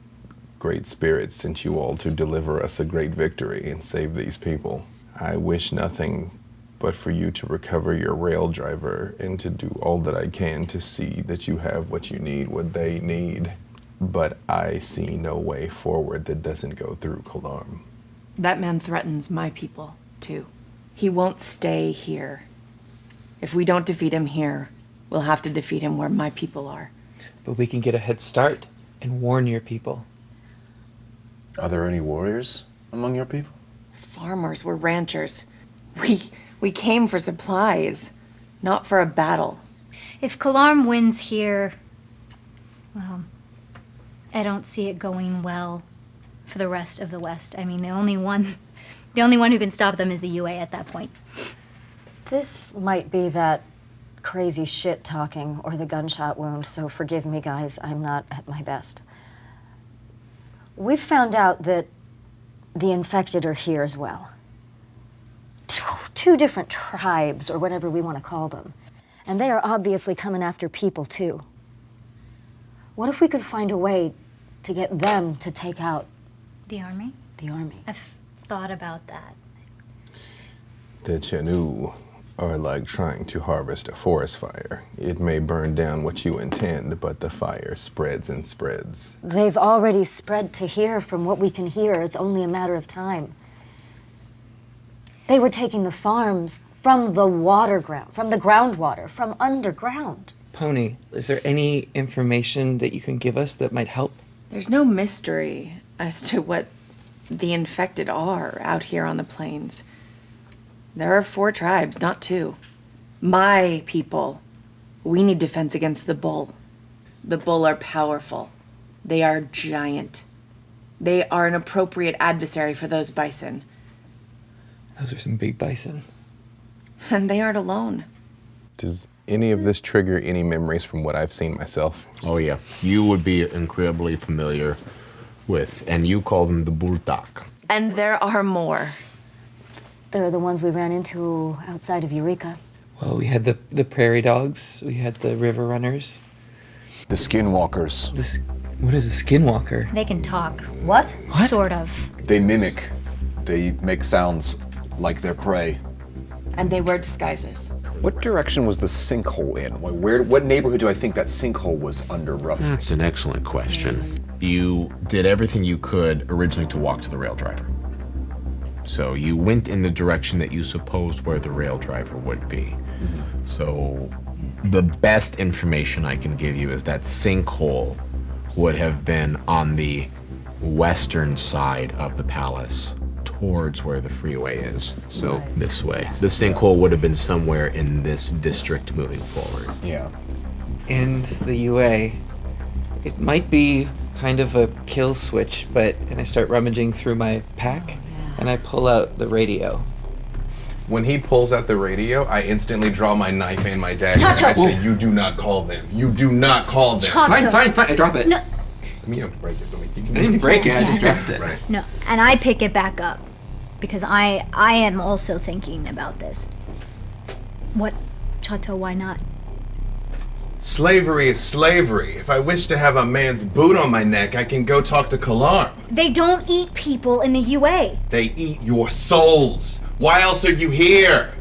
S3: great spirits sent you all to deliver us a great victory and save these people. I wish nothing but for you to recover your rail driver and to do all that I can to see that you have what you need, what they need. But I see no way forward that doesn't go through Kalam.
S7: That man threatens my people, too. He won't stay here. If we don't defeat him here, we'll have to defeat him where my people are.
S5: But we can get a head start and warn your people.
S8: Are there any warriors among your people?
S7: Farmers, we're ranchers. We came for supplies, not for a battle.
S6: If Kalam wins here, well, I don't see it going well for the rest of the West. I mean, the only one who can stop them is the UA at that point.
S4: This might be that crazy shit talking or the gunshot wound, so forgive me, guys, I'm not at my best. We've found out that the infected are here as well. Two different tribes, or whatever we want to call them. And they are obviously coming after people, too. What if we could find a way to get them to take out
S6: The army?
S4: the army?
S6: I've thought about that.
S3: The Chateau are like trying to harvest a forest fire. It may burn down what you intend, but the fire spreads and spreads.
S4: They've already spread to here. From what we can hear, it's only a matter of time. They were taking the farms from the from the groundwater, from underground.
S5: Pony, is there any information that you can give us that might help?
S7: There's no mystery as to what the infected are out here on the plains. There are 4 tribes, not 2. My people, we need defense against the bull. The bull are powerful. They are giant. They are an appropriate adversary for those bison.
S5: Those are some big bison.
S7: And they aren't alone.
S3: Does any of this trigger any memories from what I've seen myself?
S2: Oh yeah, you would be incredibly familiar with, and you call them the bultak.
S7: And there are more.
S4: They're the ones we ran into outside of Eureka.
S5: Well, we had the prairie dogs. We had the river runners.
S8: The skinwalkers.
S5: What is a skinwalker?
S6: They can talk.
S4: What?
S6: Sort of.
S8: They mimic. They make sounds like their prey.
S7: And they wear disguises.
S8: What direction was the sinkhole in? What neighborhood do I think that sinkhole was under roughly?
S2: That's an excellent question. You did everything you could originally to walk to the rail driver. So you went in the direction that you supposed where the rail driver would be. So the best information I can give you is that sinkhole would have been on the western side of the palace towards where the freeway is. So this way. The sinkhole would have been somewhere in this district moving forward.
S8: Yeah.
S5: And the UA. It might be kind of a kill switch, and I start rummaging through my pack, and I pull out the radio.
S3: When he pulls out the radio, I instantly draw my knife and my dagger.
S4: Chateau!
S3: I say, you do not call them. You do not call them.
S4: Chateau.
S5: Fine. I drop it.
S4: No.
S3: I mean, you don't break it, but you can.
S5: I didn't break it, I just dropped it.
S3: Right.
S6: No, and I pick it back up because I am also thinking about this. What, Chateau, why not?
S3: Slavery is slavery. If I wish to have a man's boot on my neck, I can go talk to Kalam.
S6: They don't eat people in the UA.
S3: They eat your souls. Why else are you here?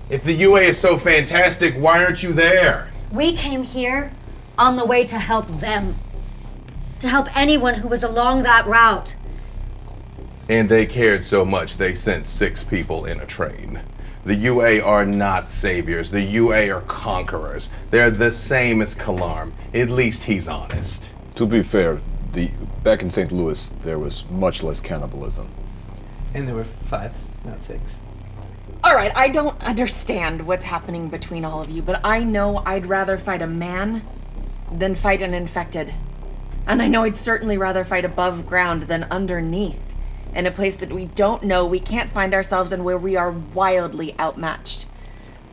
S3: If the UA is so fantastic, why aren't you there?
S4: We came here on the way to help them. To help anyone who was along that route.
S3: And they cared so much they sent 6 people in a train. The UA are not saviors. The UA are conquerors. They're the same as Kalam. At least he's honest.
S8: To be fair, back in St. Louis, there was much less cannibalism.
S5: And there were 5, not 6.
S7: All right, I don't understand what's happening between all of you, but I know I'd rather fight a man than fight an infected. And I know I'd certainly rather fight above ground than underneath, in a place that we don't know, we can't find ourselves, and where we are wildly outmatched.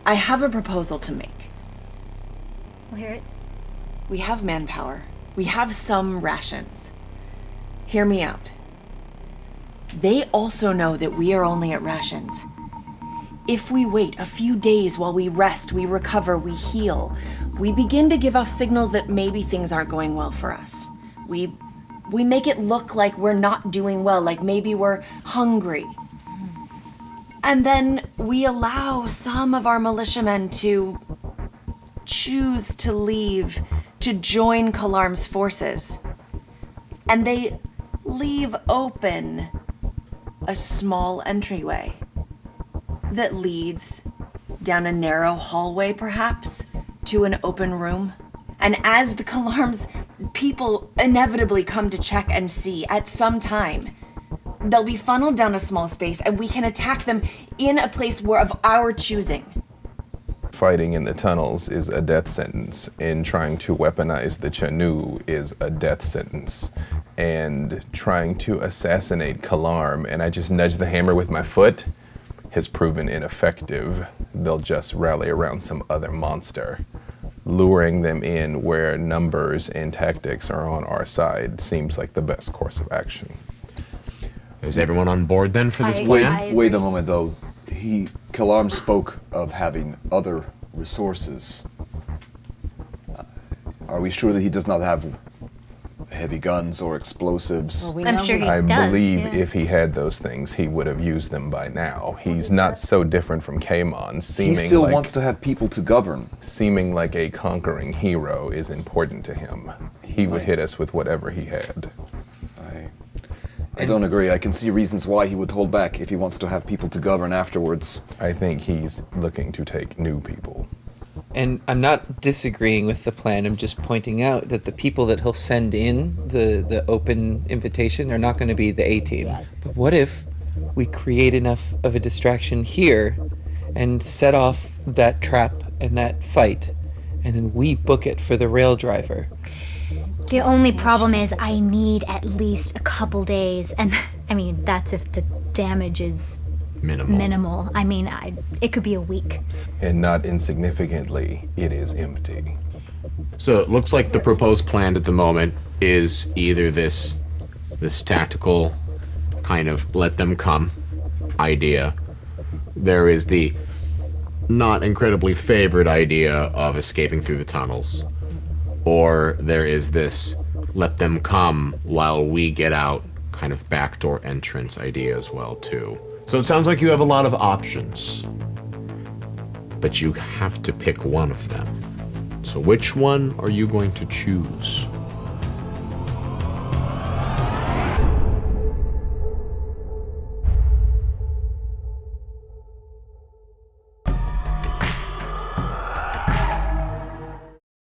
S7: I have a proposal to make.
S6: We'll hear it.
S7: We have manpower. We have some rations. Hear me out. They also know that we are only at rations. If we wait a few days while we rest, we recover, we heal, we begin to give off signals that maybe things aren't going well for us. We make it look like we're not doing well, like maybe we're hungry. And then we allow some of our militiamen to choose to leave, to join Kalam's forces. And they leave open a small entryway that leads down a narrow hallway, perhaps, to an open room. And as the Kalam's people inevitably come to check and see at some time, they'll be funneled down a small space and we can attack them in a place of our choosing.
S3: Fighting in the tunnels is a death sentence, and trying to weaponize the Chateau is a death sentence. And trying to assassinate Kalam, and I just nudge the hammer with my foot, has proven ineffective. They'll just rally around some other monster. Luring them in where numbers and tactics are on our side seems like the best course of action.
S2: Is everyone on board then for this plan?
S8: Wait a moment, though. Kalam spoke of having other resources. Are we sure that he does not have heavy guns or explosives?
S4: Well,
S6: I'm sure he
S3: I
S6: does.
S3: believe
S6: yeah.
S3: if he had those things, he would have used them by now. He's not so different from Kalam,
S8: He still wants to have people to govern.
S3: seeming like a conquering hero is important to him. He would hit us with whatever he had.
S8: I don't agree. I can see reasons why he would hold back if he wants to have people to govern afterwards.
S3: I think he's looking to take new people.
S5: And I'm not disagreeing with the plan. I'm just pointing out that the people that he'll send in the open invitation are not going to be the A-team.
S4: Yeah.
S5: But what if we create enough of a distraction here and set off that trap and that fight, and then we book it for the rail driver?
S6: The only problem is I need at least a couple days, and I mean that's if the damage is minimal. I mean, it could be a week.
S3: And not insignificantly, it is empty.
S2: So it looks like the proposed plan at the moment is either this tactical kind of let them come idea. There is the not incredibly favored idea of escaping through the tunnels. Or there is this let them come while we get out kind of backdoor entrance idea as well too. So it sounds like you have a lot of options, but you have to pick one of them. So which one are you going to choose?